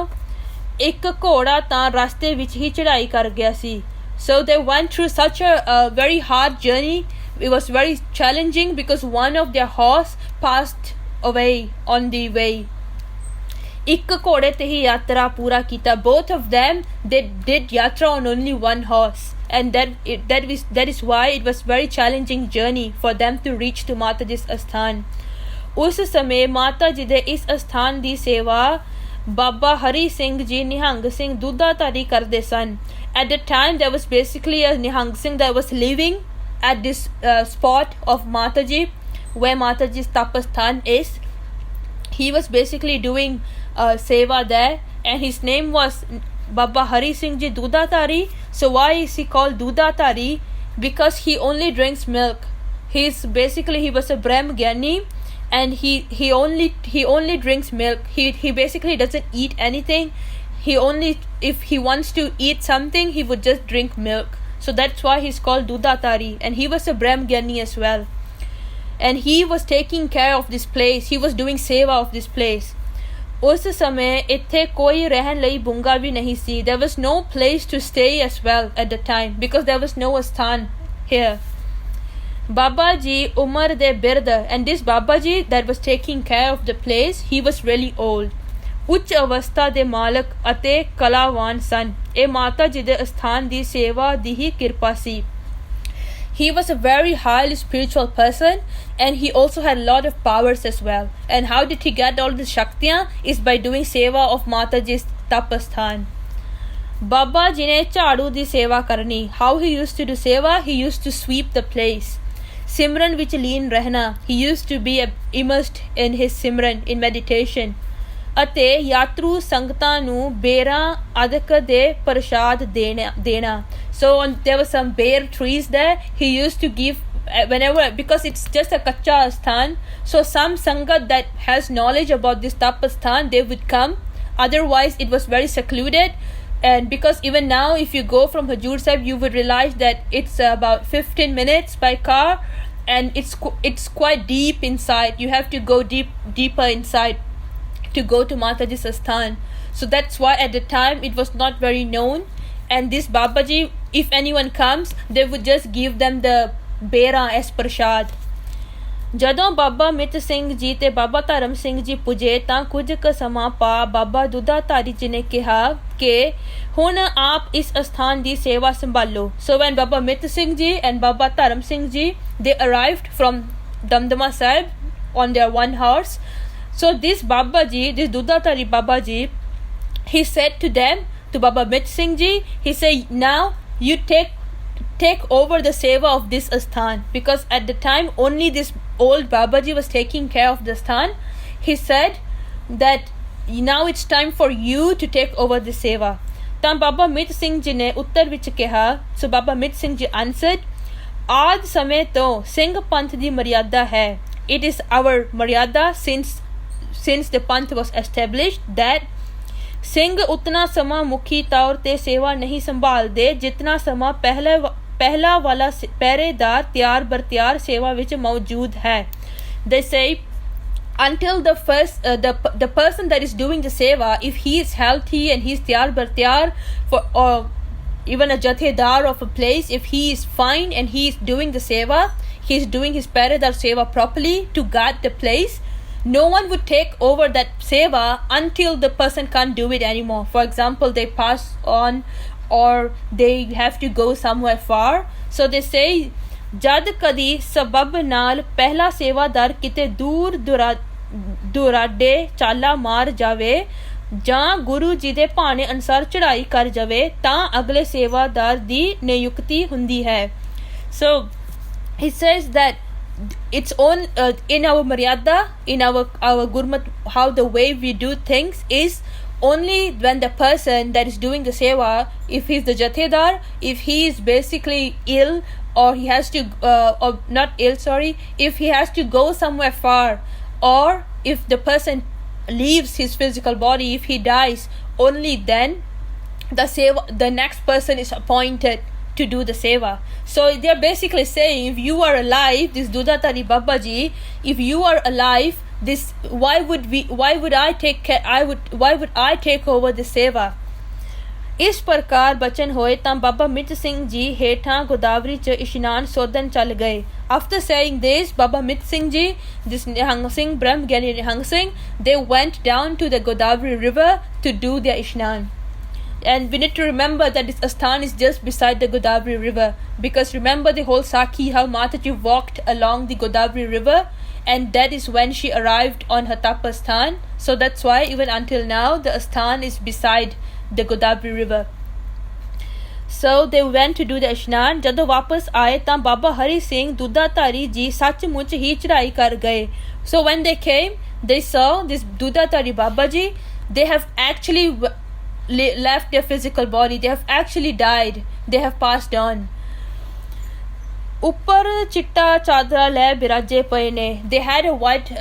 Speaker 1: ਇੱਕ ਘੋੜਾ ਤਾਂ ਰਸਤੇ ਵਿੱਚ ਹੀ ਚੜ੍ਹਾਈ ਕਰ ਗਿਆ ਸੀ. So they went through such a very hard journey. It was very challenging because one of their horse passed away on the way. ਇੱਕ ਘੋੜੇ ਤੇ ਹੀ ਯਾਤਰਾ ਪੂਰਾ ਕੀਤਾ. Both of them, they did yatra on only one horse, and that is why it was very challenging journey for them to reach to Mataji's Asthan. ਉਸ ਸਮੇਂ ਮਾਤਾ ਜੀ ਦੇ ਇਸ ਅਸਥਾਨ ਦੀ ਸੇਵਾ ਬਾਬਾ ਹਰੀ ਸਿੰਘ ਜੀ ਨਿਹੰਗ ਸਿੰਘ ਦੁੱਧਾਧਾਰੀ ਕਰਦੇ ਸਨ. At the time, there was basically a Nihang Singh that was living at this spot of Mataji, where Mataji's Tapasthan is. He was basically doing seva there, and his name was Baba Hari Singh Ji Dudhatari. So why is he called Dudhatari? Because he only drinks milk. He was a Brahm Gyani, and he only drinks milk. He basically doesn't eat anything. If he wants to eat something, he would just drink milk. So that's why he's called Dudhatari. And he was a Brahm Gyani as well. And he was taking care of this place. He was doing seva of this place. ਉਸ ਸਮੇਂ ਇੱਥੇ ਕੋਈ ਰਹਿਣ ਲਈ ਬੁੰਗਾ ਵੀ ਨਹੀਂ ਸੀ. There was no place to stay as well at the time, because there was no asthan here. Baba Ji Umar de Birda, and this Baba Ji that was taking care of the place, he was really old. ਉੱਚ ਅਵਸਥਾ ਦੇ ਮਾਲਕ ਅਤੇ ਕਲਾਵਾਨ ਸਨ. ਇਹ ਮਾਤਾ ਜੀ ਦੇ ਅਸਥਾਨ ਦੀ ਸੇਵਾ ਦੀ ਹੀ ਕਿਰਪਾ ਸੀ. He was a very highly spiritual person, and he also had a lot of powers as well. And how did he get all this shaktiyan? Is by doing seva of Mataji's tapasthan. Baba ji ne ਝਾੜੂ ਦੀ ਸੇਵਾ ਕਰਨੀ. How he used to do seva? He used to sweep the place. Simran ਵਿੱਚ ਲੀਨ ਰਹਿਣਾ. He used to be immersed in his simran, in meditation. ਅਤੇ ਯਾਤਰੂ ਸੰਗਤਾਂ ਨੂੰ ਬੇਰਾਂ ਅਦਕ ਦੇ ਪ੍ਰਸ਼ਾਦ ਦੇਣਾ. So there were some bear trees there. He used to give whenever, because it's just a kacha asthan, so some sangat that has knowledge about this tapasthan, they would come. Otherwise it was very secluded. And because even now if you go from Hajur Sahib, you would realize that it's about 15 minutes by car, and it's quite deep inside. You have to go deeper inside to go to Mataji's Asthan. So that's why at the time it was not very known. And this Babaji, if anyone comes, they would just give them the bera as prashad. ਜਦੋਂ ਬਾਬਾ ਮਿੱਤ ਸਿੰਘ ਜੀ ਤੇ ਬਾਬਾ ਧਰਮ ਸਿੰਘ ਜੀ ਪੁੱਜੇ ਤਾਂ ਕੁਝ ਕੁ ਸਮਾਂ ਪਾ ਬਾਬਾ ਦੁੱਧਾਧਾਰੀ ਜੀ ਨੇ ਕਿਹਾ ਕਿ ਹੁਣ ਆਪ ਇਸ ਅਸਥਾਨ ਦੀ ਸੇਵਾ ਸੰਭਾਲੋ. So when Baba Mit Singh ji and Baba Dharam Singh ji, they arrived from Damdama Sahib on their one horse. So this Baba ji, this Dudhatari Baba ji, he said to them, to Baba Mit Singh ji, he said, now you take over the seva of this asthan, because at the time only this old Babaji was taking care of the asthan. He said that now it's time for you to take over the seva. ਤਾਂ ਬਾਬਾ ਮਿੱਤ ਸਿੰਘ ਜੀ ਨੇ ਉੱਤਰ ਵਿੱਚ ਕਿਹਾ. ਸੋ ਬਾਬਾ ਮਿੱਤ Singh ji answered, ਆਦ ਸਮੇਂ ਤੋਂ ਸਿੰਘ ਪੰਥ ਦੀ ਮਰਿਆਦਾ ਹੈ. It is our maryada since the panth was established that Singh ਉਤਨਾ ਸਮਾਂ ਮੁਖੀ ਤੌਰ ਤੇ ਸੇਵਾ ਨਹੀਂ ਸੰਭਾਲਦੇ ਜਿਤਨਾ ਸਮਾਂ ਪਹਿਲਾ ਵਾਲਾ ਪਹਿਰੇਦਾਰ ਤਿਆਰ ਬਰ ਤਿਆਰ ਸੇਵਾ ਵਿੱਚ ਮੌਜੂਦ ਹੈ. They say until the person that is doing the seva, if he is healthy and he is tiyar bar tiyar for, or even a jathedar of a place, if he is fine and he is doing the seva, he is doing his paradar seva properly to guard the place, no one would take over that seva until the person can't do it anymore. For example, they pass on or they have to go somewhere far. So they say ਜਦ ਕਦੀ ਸਬਬ ਨਾਲ ਪਹਿਲਾ ਸੇਵਾਦਾਰ ਕਿਤੇ ਦੂਰ ਦੁਰਾਡੇ ਚਾਲਾ ਮਾਰ ਜਾਵੇ ਜਾਂ ਗੁਰੂ ਜੀ ਦੇ ਭਾਣੇ ਅਨੁਸਾਰ ਚੜ੍ਹਾਈ ਕਰ ਜਾਵੇ ਤਾਂ ਅਗਲੇ ਸੇਵਾਦਾਰ ਦੀ ਨਿਯੁਕਤੀ ਹੁੰਦੀ ਹੈ. So he says that it's on in our maryada, in our gurmat, how the way we do things is only when the person that is doing the seva, if he's the jathedar, if he is basically ill, or he has to or not ill, sorry, if he has to go somewhere far, or if the person leaves his physical body, if he dies, only then the next person is appointed to do the seva. So they're basically saying, if you are alive, this Dudatari Babaji, if you are alive, this why would I take over the seva? ਇਸ ਪ੍ਰਕਾਰ ਬਚਨ ਹੋਏ ਤਾਂ ਬਾਬਾ ਮਿੱਤ ਸਿੰਘ ਜੀ ਹੇਠਾਂ ਗੋਦਾਵਰੀ 'ਚ ਇਸ਼ਨਾਨ ਸੋਧਨ ਚੱਲ ਗਏ. After saying this, Baba Mit Singh ji, this Nihang Singh, Brahm Gyani Nihang Singh, they went down to the Godavari river to do their ishnan. And we need to remember that this asthan is just beside the Godavari river, because remember the whole Sakhi, how Mataji walked along the Godavari river, and that is when she arrived on her tapasthan. So that's why even until now the asthan is beside the Godavari river. So they went to do the ishnan. ਜਦੋਂ ਵਾਪਸ ਆਏ ਤਾਂ ਬਾਬਾ ਹਰੀ ਸਿੰਘ ਦੁੱਧਾਧਾਰੀ ਜੀ ਸੱਚਮੁੱਚ ਹੀ ਚੜ੍ਹਾਈ ਕਰ ਗਏ. So when they came, they saw this Dudatari Babaji. They have actually left their physical body. They have actually died. They have passed on. ਉੱਪਰ ਚਿੱਟਾ ਚਾਦਰਾ ਲੈ ਬਿਰਾਜੇ ਪਏ ਨੇ. They had a white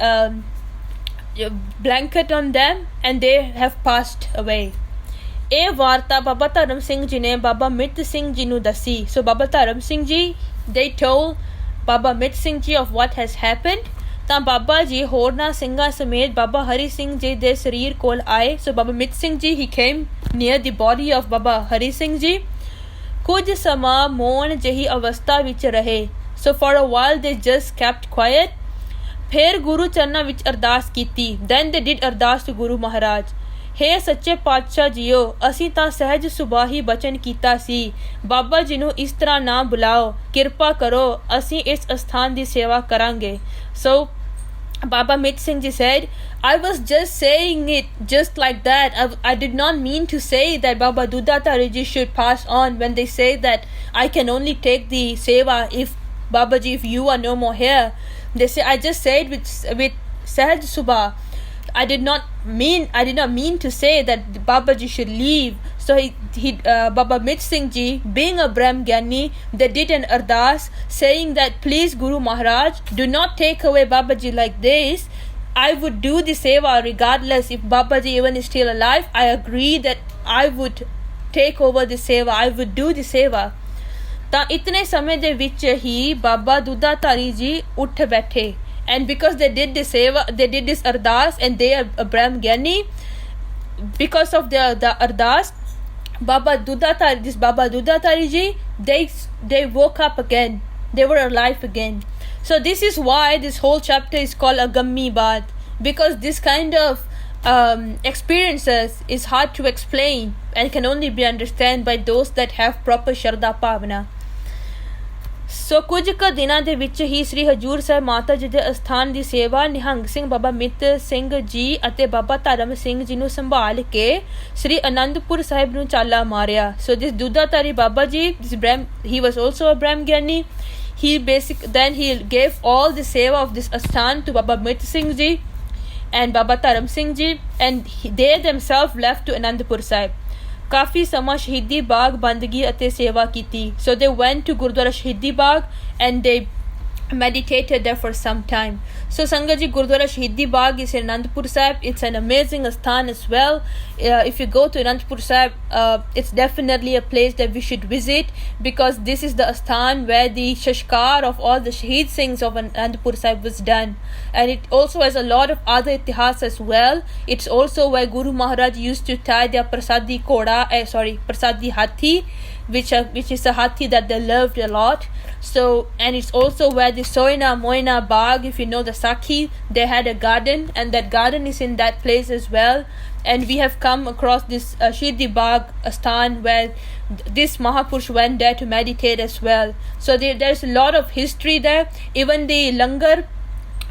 Speaker 1: blanket on them and they have passed away. ਇਹ ਵਾਰਤਾ ਬਾਬਾ ਧਰਮ ਸਿੰਘ ਜੀ ਨੇ ਬਾਬਾ ਮਿੱਤ ਸਿੰਘ ਜੀ ਨੂੰ ਦੱਸੀ. So ਬਾਬਾ ਧਰਮ Singh ji, they told Baba Mitt Singh ji of what has happened. ਤਾਂ ਬਾਬਾ ਜੀ ਹੋਰਨਾਂ ਸਿੰਘਾਂ ਸਮੇਤ ਬਾਬਾ ਹਰੀ ਸਿੰਘ ਜੀ ਦੇ ਸਰੀਰ ਕੋਲ ਆਏ. So Baba Mitt Singh ji, he came near the body of ਬਾਬਾ ਹਰੀ ਸਿੰਘ ਜੀ. ਕੁਝ ਸਮਾਂ ਮੌਨ ਜਿਹੀ ਅਵਸਥਾ ਵਿੱਚ ਰਹੇ. So for a while they just kept quiet. ਫਿਰ ਗੁਰੂ ਚਰਨਾਂ ਵਿੱਚ ਅਰਦਾਸ ਕੀਤੀ. Then they did ਅਰਦਾਸ to ਗੁਰੂ ਮਹਾਰਾਜ. ਹੇ ਸੱਚੇ ਪਾਤਸ਼ਾਹ ਜੀਓ, ਅਸੀਂ ਤਾਂ ਸਹਿਜ ਸੁਭਾਹੀ ਬਚਨ ਕੀਤਾ ਸੀ, ਬਾਬਾ ਜੀ ਨੂੰ ਇਸ ਤਰ੍ਹਾਂ ਨਾ ਬੁਲਾਓ, ਕਿਰਪਾ ਕਰੋ, ਅਸੀਂ ਇਸ ਅਸਥਾਨ ਦੀ ਸੇਵਾ ਕਰਾਂਗੇ. So Baba Mit Singh ji said, I was just saying it just like that. I did not mean to say that Baba Dudatari ji should pass on when they say that I can only take the seva if Babaji, if you are no more here. They say I just said with Sahaj Subha. I did not mean to say that Babaji should leave. So Baba Mit Singh ji, being a Brahm Gyani, they did an ardas saying that please Guru Maharaj, do not take away Babaji like this. I would do the seva regardless if Babaji even is still alive. I agree that I would take over the seva. I would do the seva. ਤਾਂ ਇਤਨੇ ਸਮੇਂ ਦੇ ਵਿੱਚ ਹੀ ਬਾਬਾ ਦੁੱਧਾਧਾਰੀ ਜੀ ਉੱਠ ਬੈਠੇ. And because they did the seva, they did this ardas, and they are a Brahm Gyani, because of the ardas, Baba Dudatari ji, they woke up again. They were alive again. So this is why this whole chapter is called a Gammi Baat, because this kind of experiences is hard to explain and can only be understood by those that have proper Shraddha Bhavana. ਸੋ ਕੁਝ ਕੁ ਦਿਨਾਂ ਦੇ ਵਿੱਚ ਹੀ ਸ੍ਰੀ ਹਜੂਰ ਸਾਹਿਬ ਮਾਤਾ ਜੀ ਦੇ ਅਸਥਾਨ ਦੀ ਸੇਵਾ ਨਿਹੰਗ ਸਿੰਘ ਬਾਬਾ ਮਿੱਤ ਸਿੰਘ ਜੀ ਅਤੇ ਬਾਬਾ ਧਰਮ ਸਿੰਘ ਜੀ ਨੂੰ ਸੰਭਾਲ ਕੇ ਸ੍ਰੀ ਅਨੰਦਪੁਰ ਸਾਹਿਬ ਨੂੰ ਚਾਲਾ ਮਾਰਿਆ. ਸੋ ਦਿਸ ਦੁੱਧਾਧਾਰੀ Baba ji, he was also a Brahm Gyani. Then he gave all the seva of this asthan to Baba Mit Singh ji and Baba Dharam Singh ji, and they themselves left to Anandpur Sahib. ਕਾਫੀ ਸਮਾਂ ਸ਼ਹੀਦੀ ਬਾਗ ਬੰਦਗੀ ਅਤੇ ਸੇਵਾ ਕੀਤੀ. So they went to Gurdwara Shahidi Bagh and they meditated there for some time. So Sangat ji, Gurdwara Shahidi Bagh is in Anandpur Sahib. It's an amazing asthan as well. If you go to Anandpur Sahib, it's definitely a place that we should visit, because this is the asthan where the shashkar of all the Shaheed Singhs of Anandpur Sahib was done. And it also has a lot of other itihas as well. It's also where Guru Maharaj used to tie their prasadi prasadi hathi, which is a hathi that they loved a lot. So, and it's also where the Soina Moina Bagh, if you know the Sakhi, they had a garden, and that garden is in that place as well. and we have come across this Shahidi Bagh Asthan where this Mahapurush went there to meditate as well. So there's a lot of history there. Even the langar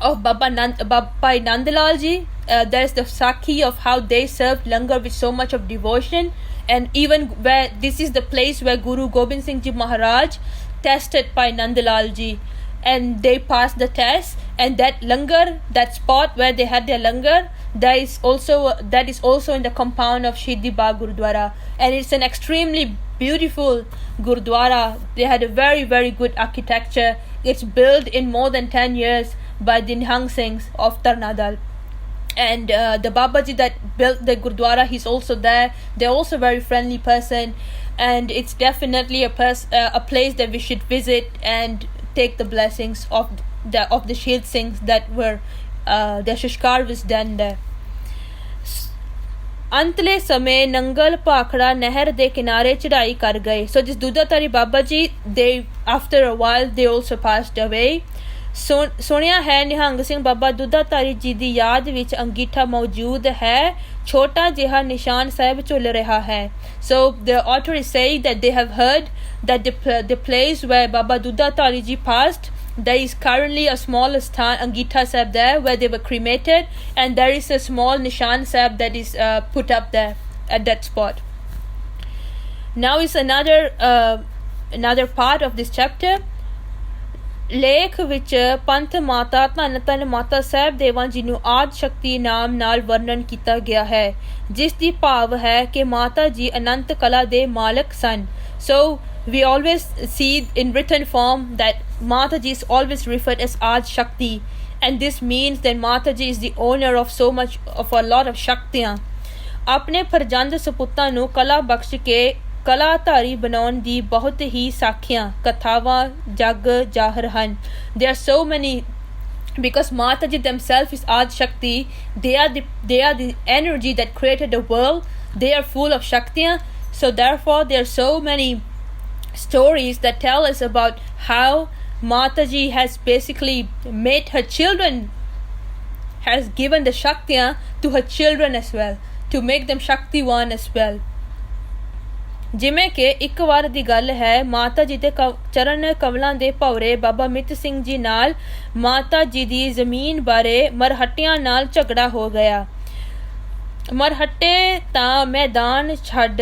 Speaker 1: of Baba Nandalal ji, there's the sakhi of how they served langar with so much of devotion, and even where this is the place where Guru Gobind Singh Ji Maharaj tested Bhai Nandalal ji, and they passed the test, and that langar, that spot where they had their langar, that is also in the compound of Shahidi Bagh Gurudwara, and it's an extremely beautiful Gurudwara. They had a very, very good architecture. It's built in more than 10 years by the Nihang Singhs of Tarnadal. And the Babaji that built the Gurudwara, he's also there. They're also a very friendly person, and it's definitely a place that we should visit and take the blessings of the Shahid Singhs that were their Shashkar was done there. अंतले समय नंगल पाखड़ा नहर दे किनारे चढ़ाई कर गए. So this Dudatari Babaji, they after a while they also passed away. ਸੁਣਿਆ ਹੈ ਨਿਹੰਗ ਸਿੰਘ ਬਾਬਾ ਦੁੱਧਾਧਾਰੀ ਜੀ ਦੀ ਯਾਦ ਵਿੱਚ ਅੰਗੀਠਾ ਮੌਜੂਦ ਹੈ, ਛੋਟਾ ਜਿਹਾ ਨਿਸ਼ਾਨ ਸਾਹਿਬ ਝੁੱਲ ਰਿਹਾ ਹੈ. So the author is saying that they have heard that the place where Baba Duddhatari ji passed, there is currently a small sthan Angitha Sahib there where they were cremated, and there is a small Nishan Sahib that is put up there at that spot. Now is another part of this chapter. ਲੇਖ ਵਿੱਚ ਪੰਥ ਮਾਤਾ ਧੰਨ ਧੰਨ ਮਾਤਾ ਸਾਹਿਬ ਦੇਵਾਂ ਜੀ ਨੂੰ ਆਦਿ ਸ਼ਕਤੀ ਨਾਮ ਨਾਲ ਵਰਣਨ ਕੀਤਾ ਗਿਆ ਹੈ, ਜਿਸ ਦੀ ਭਾਵ ਹੈ ਕਿ ਮਾਤਾ ਜੀ ਅਨੰਤ ਕਲਾ ਦੇ ਮਾਲਕ ਸਨ. So we always see in written form that Mata Ji is always referred as Adi Shakti, and this means that Mata Ji is the owner of so much of a lot of Shaktiyan. ਆਪਣੇ ਫਰਜ਼ੰਦ ਸਪੁੱਤਾਂ ਨੂੰ ਕਲਾ ਬਖਸ਼ ਕੇ ਕਲਾਧਾਰੀ ਬਣਾਉਣ ਦੀ ਬਹੁਤ ਹੀ ਸਾਖੀਆਂ ਕਥਾਵਾਂ ਜਗ ਜ਼ਾਹਰ ਹਨ. There are so many, because Mata Ji themselves is Adi Shakti. They are the energy that created the world. They are full of Shaktiyan. So therefore there are so many stories that tell us about how Mata Ji has basically made her children, has given the Shaktiyan to her children as well, to make them Shaktiwan as well. ਜਿਵੇਂ ਕਿ ਇੱਕ ਵਾਰ ਦੀ ਗੱਲ ਹੈ, ਮਾਤਾ ਜੀ ਦੇ ਚਰਨ ਕਮਲਾਂ ਦੇ ਭੌਰੇ ਬਾਬਾ ਮਿੱਤ ਸਿੰਘ ਜੀ ਨਾਲ ਮਾਤਾ ਜੀ ਦੀ ਜ਼ਮੀਨ ਬਾਰੇ ਮਰਹੱਟਿਆਂ ਨਾਲ ਝਗੜਾ ਹੋ ਗਿਆ. ਮਰਹੱਟੇ ਤਾਂ ਮੈਦਾਨ ਛੱਡ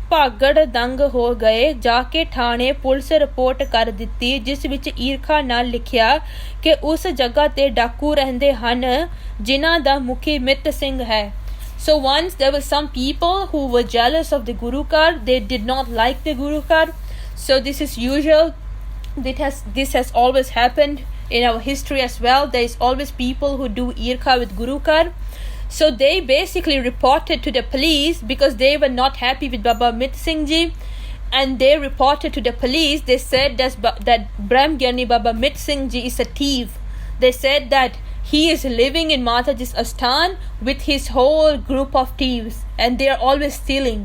Speaker 1: ਭਾਗੜ ਦੰਗ ਹੋ ਗਏ. ਜਾ ਕੇ ਥਾਣੇ ਪੁਲਿਸ ਰਿਪੋਰਟ ਕਰ ਦਿੱਤੀ, ਜਿਸ ਵਿੱਚ ਈਰਖਾ ਨਾਲ ਲਿਖਿਆ ਕਿ ਉਸ ਜਗ੍ਹਾ ਤੇ ਡਾਕੂ ਰਹਿੰਦੇ ਹਨ ਜਿਨ੍ਹਾਂ ਦਾ ਮੁਖੀ ਮਿੱਤ ਸਿੰਘ ਹੈ. So once there were some people who were jealous of the Guru Kar. They did not like the Guru Kar. So this is usual. This has always happened in our history as well. There is always people who do irkha with Guru Kar. So they basically reported to the police because they were not happy with Baba Mit Singh Ji, and they reported to the police. They said that Brahm Gyani Baba Mit Singh Ji is a thief. They said that he is living in Mataji's Asthan with his whole group of thieves, and they are always stealing.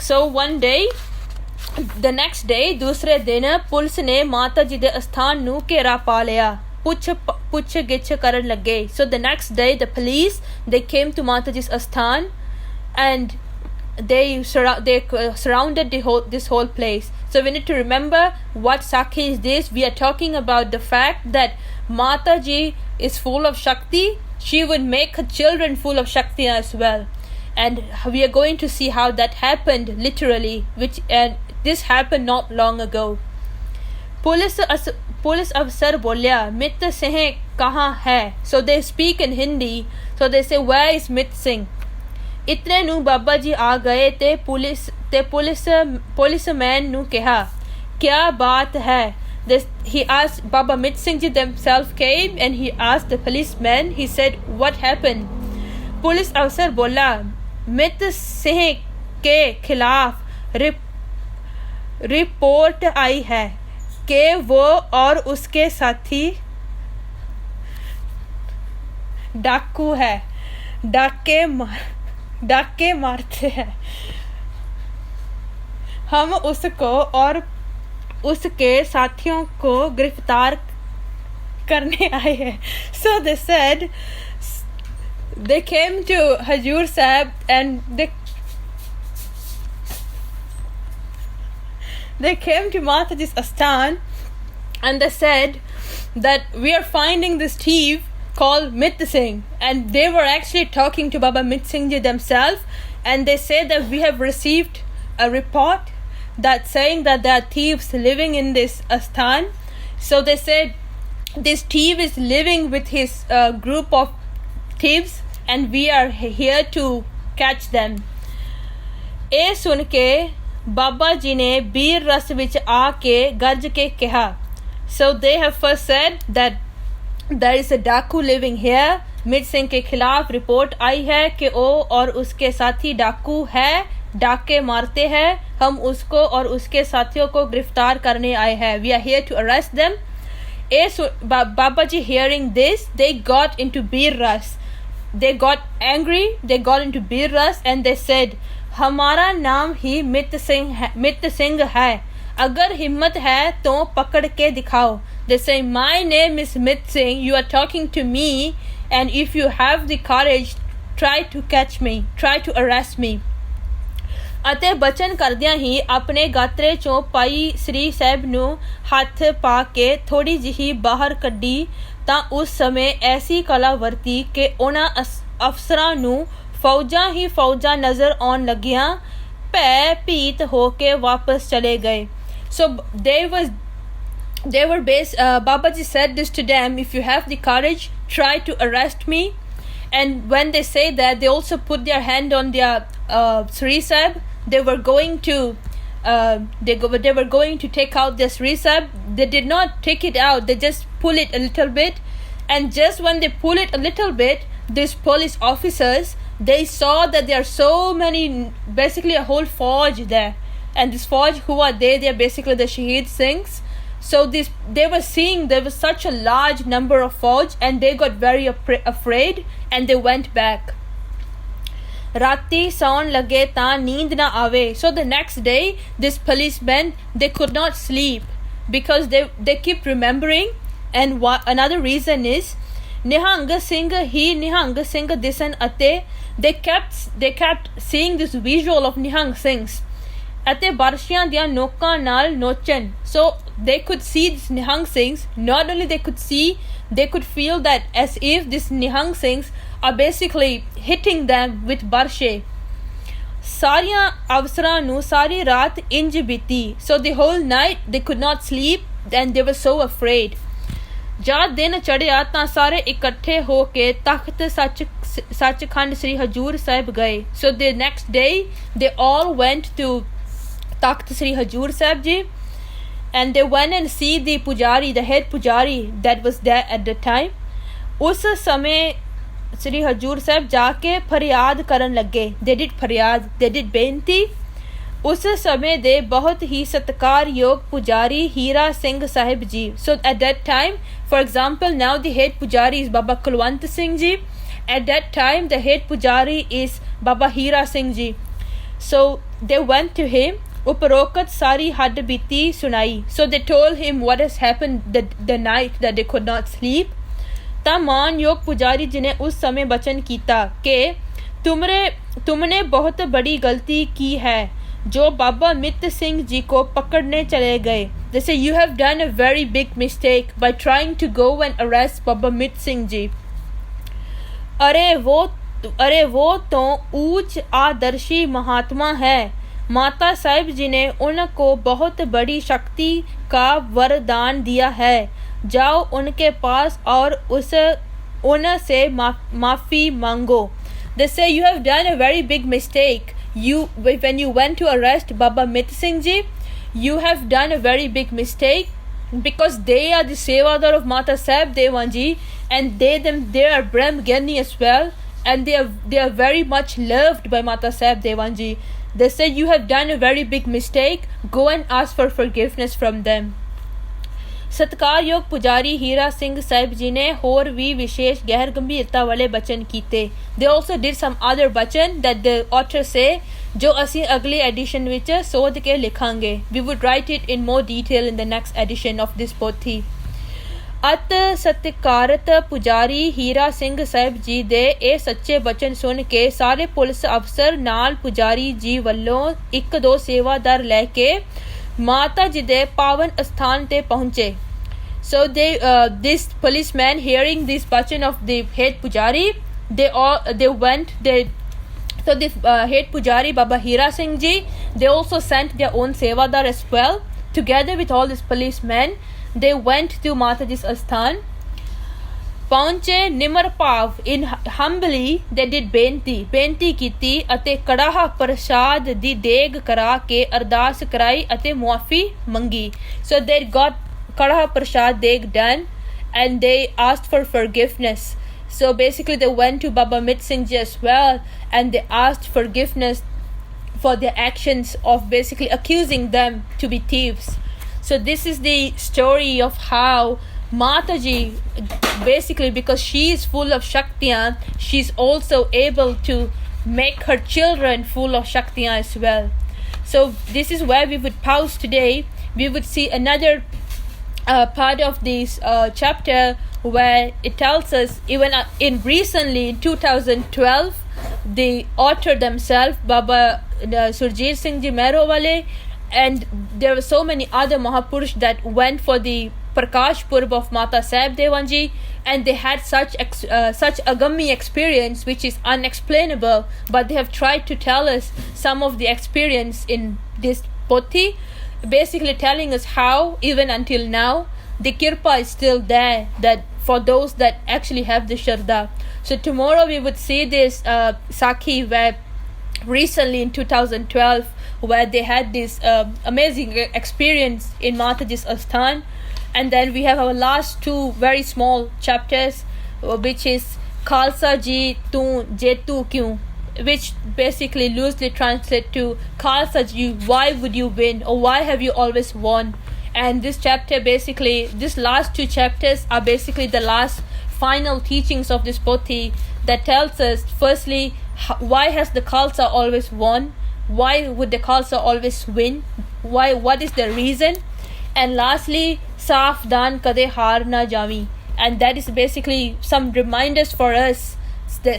Speaker 1: So one day, the next day, दूसरे दिन police ने माता जी दे अस्थान नू घेरा पा लिया. पुछ गिछ करन लगे. So the next day, the police, they came to Mataji's Asthan, and they surrounded this whole place. So we need to remember what Sakhi is this. We are talking about the fact that Mata Ji is full of Shakti. She would make her children full of Shakti as well. And we are going to see how that happened literally, and this happened not long ago. Police officer bolya, Mit Singh kahan hai? So they speak in Hindi. So they say, where is Mit Singh? इतने नू बाबा जी आ गए ते policeman नू कहा, क्या बात है? He asked, Baba Mit Singh Ji themselves came and he asked the policeman. He said, what happened? Police अफसर बोला, मित सिंह के खिलाफ रिपोर्ट आई है कि वो और उसके साथी डाकू है, डाके मारते हैं. हम उसको और उसके साथियों को गिरफ्तार करने आए हैं. So they said they came to Hajur Sahib and they came to Mataji's Astan and they said that we are finding this thief called Mit Singh, and they were actually talking to Baba Mit Singh ji themselves, and they said that we have received a report that saying that there are thieves living in this Astan. So they said this thief is living with his group of thieves and we are here to catch them. ਇਹ ਸੁਣ ਕੇ ਬਾਬਾ ਜੀ ਨੇ ਬੀਰ ਰਸ ਵਿੱਚ ਆ ਕੇ ਗੱਜ ਕੇ ਕਿਹਾ. So they have first said that there is a डाकू living here. मित सिंह के खिलाफ रिपोर्ट आई है कि वो और उसके साथी डाकू है, डाके मारते हैं. हम उसको और उसके साथियों को गिरफ्तार करने आए हैं. We are here to arrest them. Baba ji hearing this, they got into bir ras. They got angry, they got into bir ras and they said, हमारा नाम ही मित सिंह है, अगर हिम्मत है तो पकड़ के दिखाओ. They say, my name is Mit Singh, you are talking to me, and if you have the courage, try to catch me, try to arrest me. ਅਤੇ ਬਚਨ ਕਰਦਿਆਂ ਹੀ ਆਪਣੇ ਗਾਤਰੇ ਚੋਂ ਪਾਈ ਸ੍ਰੀ ਸਾਹਿਬ ਨੂੰ ਹੱਥ ਪਾ ਕੇ ਥੋੜੀ ਜਿਹੀ ਬਾਹਰ ਕੱਢੀ ਤਾਂ ਉਸ ਸਮੇਂ ਐਸੀ ਕਲਾ ਵਰਤੀ ਕਿ ਉਹਨਾਂ ਅਫਸਰਾਂ ਨੂੰ ਫੌਜਾਂ ਹੀ ਫੌਜਾਂ ਨਜ਼ਰ ਆਉਣ ਲੱਗੀਆਂ. ਭੈ ਭੀਤ ਹੋ ਕੇ ਵਾਪਸ ਚਲੇ ਗਏ. So they were Babaji said this to them, if you have the courage, try to arrest me. And when they say that, they also put their hand on their Sri Sahib. They were going to they were going to take out their Sri Sahib. They did not take it out, they just pull it a little bit. And just when they pull it a little bit, these police officers, they saw that there are so many, basically a whole forge there. And this forge, who are they? They are basically the Shaheed Singhs. So they were seeing there was such a large number of forge, and they got very afraid and they went back. Rati saun lage ta neend na aave. So the next day, these policemen, they could not sleep because they keep remembering. And another reason is Nihang Singh hi Nihang Singh disan ate. They kept seeing this visual of Nihang Singhs. ਅਤੇ ਬਾਰਸ਼ੀਆਂ ਦੀਆਂ ਨੋਕਾਂ ਨਾਲ ਨੋਚਣ. So they could see these Nihang Singhs. Not only they could see, they could feel that as if these Nihang Singhs are basically hitting them with barshe. ਸਾਰੀਆਂ ਅਫਸਰਾਂ ਨੂੰ ਸਾਰੀ ਰਾਤ ਇੰਜ ਬੀਤੀ. So the whole night they could not sleep and they were so afraid. ਜਦ ਦਿਨ ਚੜ੍ਹਿਆ ਤਾਂ ਸਾਰੇ ਇਕੱਠੇ ਹੋ ਕੇ ਤਖਤ ਸੱਚਖੰਡ ਸ੍ਰੀ ਹਜੂਰ ਸਾਹਿਬ ਗਏ. So the next day they all went to Takht Sri Hajur Sahib Ji, and they went and see the pujari, the head pujari that was there at the time. Us samay Sri Hajur Sahib jaake faryad karan lage. They did faryad, they did benti. Us samay de bahut hi satkaryog pujari Hira Singh Sahib Ji. So at that time, for example, now the head pujari is Baba Kulwant Singh Ji. At that time, the head pujari is Baba Hira Singh Ji. So they went to him. उपरोक्त सारी हद बीती सुनाई. So they told him what has happened the night that they could not sleep. ਤਾਂ ਮਾਨਯੋਗ ਪੁਜਾਰੀ ਜੀ ਨੇ ਉਸ ਸਮੇਂ ਬਚਨ ਕੀਤਾ ਕਿ तुमने बहुत बड़ी गलती की है जो बाबा मित सिंह जी को पकड़ने चले गए. They say you have done a very big mistake by trying to go and arrest Baba Mit Singh ji. अरे वो तो ऊंच आदर्शी महात्मा है. माता साहिब जी ने उनको बहुत बड़ी शक्ति का वरदान दिया है. जाओ उनके पास और उनसे माफ़ी मांगो. They say you have done a very big mistake. When you went to arrest Baba Mit Singh Ji, you have done a very big mistake because they are the Sevadar of Mata Sahib Devan Ji, and they are Brahm Gyani as well, and they are very much loved by Mata Sahib Devan Ji. They say you have done a very big mistake. Go and ask for forgiveness from them. ਸਤਿਕਾਰਯੋਗ ਪੁਜਾਰੀ ਹੀਰਾ ਸਿੰਘ ਸਾਹਿਬ ਜੀ ਨੇ ਹੋਰ ਵੀ ਵਿਸ਼ੇਸ਼ ਗਹਿਰ ਗੰਭੀਰਤਾ ਵਾਲੇ ਬਚਨ ਕੀਤੇ. They also did some other ਬਚਨ that the author say, ਜੋ ਅਸੀਂ ਅਗਲੀ ਐਡੀਸ਼ਨ ਵਿੱਚ ਸੋਧ ਕੇ ਲਿਖਾਂਗੇ. We would write it in more detail in the next edition of this pothi. ਅਤ ਸਤਿਕਾਰਤ ਪੁਜਾਰੀ ਹੀਰਾ ਸਿੰਘ ਸਾਹਿਬ ਜੀ ਦੇ ਇਹ ਸੱਚੇ ਬਚਨ ਸੁਣ ਕੇ ਸਾਰੇ ਪੁਲਿਸ ਅਫਸਰ ਨਾਲ ਪੁਜਾਰੀ ਜੀ ਵੱਲੋਂ ਇੱਕ ਦੋ ਸੇਵਾਦਾਰ ਲੈ ਕੇ ਮਾਤਾ ਜੀ ਦੇ ਪਾਵਨ ਅਸਥਾਨ ਤੇ ਪਹੁੰਚੇ. So this policeman, hearing this bachan of the head pujari, so the head pujari Baba Hira Singh ji, they also sent their own sevadar as well. Together with all these policemen, they went to Mataji's Asthan. ਪਹੁੰਚੇ ਨਿਮਰ ਭਾਵ in humbly they did ਬੇਨਤੀ ਕੀਤੀ ਅਤੇ ਕੜਾਹ ਪ੍ਰਸ਼ਾਦ ਦੀ ਦੇਗ ਕਰਾ ਕੇ ਅਰਦਾਸ ਕਰਾਈ ਅਤੇ ਮੁਆਫੀ ਮੰਗੀ. So they got ਕੜਾਹ ਪ੍ਰਸ਼ਾਦ ਦੇਗ done and they asked for forgiveness. So basically they went to Baba Mit Singh ji as well and they asked forgiveness for their actions of basically accusing them to be thieves. So this is the story of how Mataji, basically because she is full of Shaktiyan, she's also able to make her children full of Shaktiyan as well. So this is where we would pause today. We would see another part of this chapter where it tells us even in recently in 2012 the author themselves Baba Surjit Singh ji Mehron wale, and there were so many other Mahapurush that went for the Parkash Purab of Mata Sahib Devan ji, and they had such agami experience which is unexplainable, but they have tried to tell us some of the experience in this pothi, basically telling us how even until now the kirpa is still there, that for those that actually have the shraddha. So tomorrow we would see this sakhi where recently in 2012 where they had this amazing experience in Mataji's Asthan. And then we have our last two very small chapters, which is Khalsa Ji Tu Jetu Kyun, which basically loosely translate to Khalsa Ji, why would you win, or why have you always won? And this chapter basically, these last two chapters are basically the last final teachings of this pothi that tells us firstly why has the Khalsa always won, why would the Khalsa always win, what is the reason, and lastly Saaf Dhan Kade Haar Na Javi, and that is basically some reminders for us,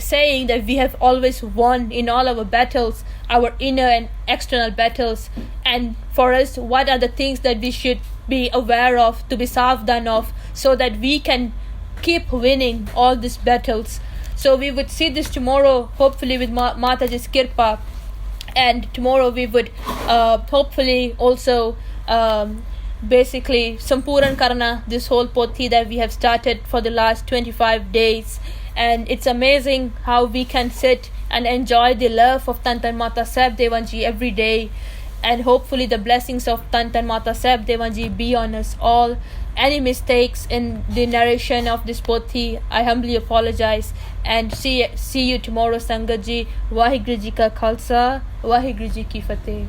Speaker 1: saying that we have always won in all our battles, our inner and external battles, and for us what are the things that we should be aware of, to be savdhan of, so that we can keep winning all these battles. So we would see this tomorrow, hopefully with Mataji's Kirpa, and tomorrow we would hopefully also basically Sampuran Karna, this whole pothi that we have started for the last 25 days. And it's amazing how we can sit and enjoy the love of Tant Mata Sahib Devan ji every day, and hopefully the blessings of Tant Mata Sahib Devan ji be on us all. Any mistakes in the narration of this pothi, I humbly apologize, and see you tomorrow Sangat ji. Waheguru ji ka Khalsa, Waheguru ji ki Fateh.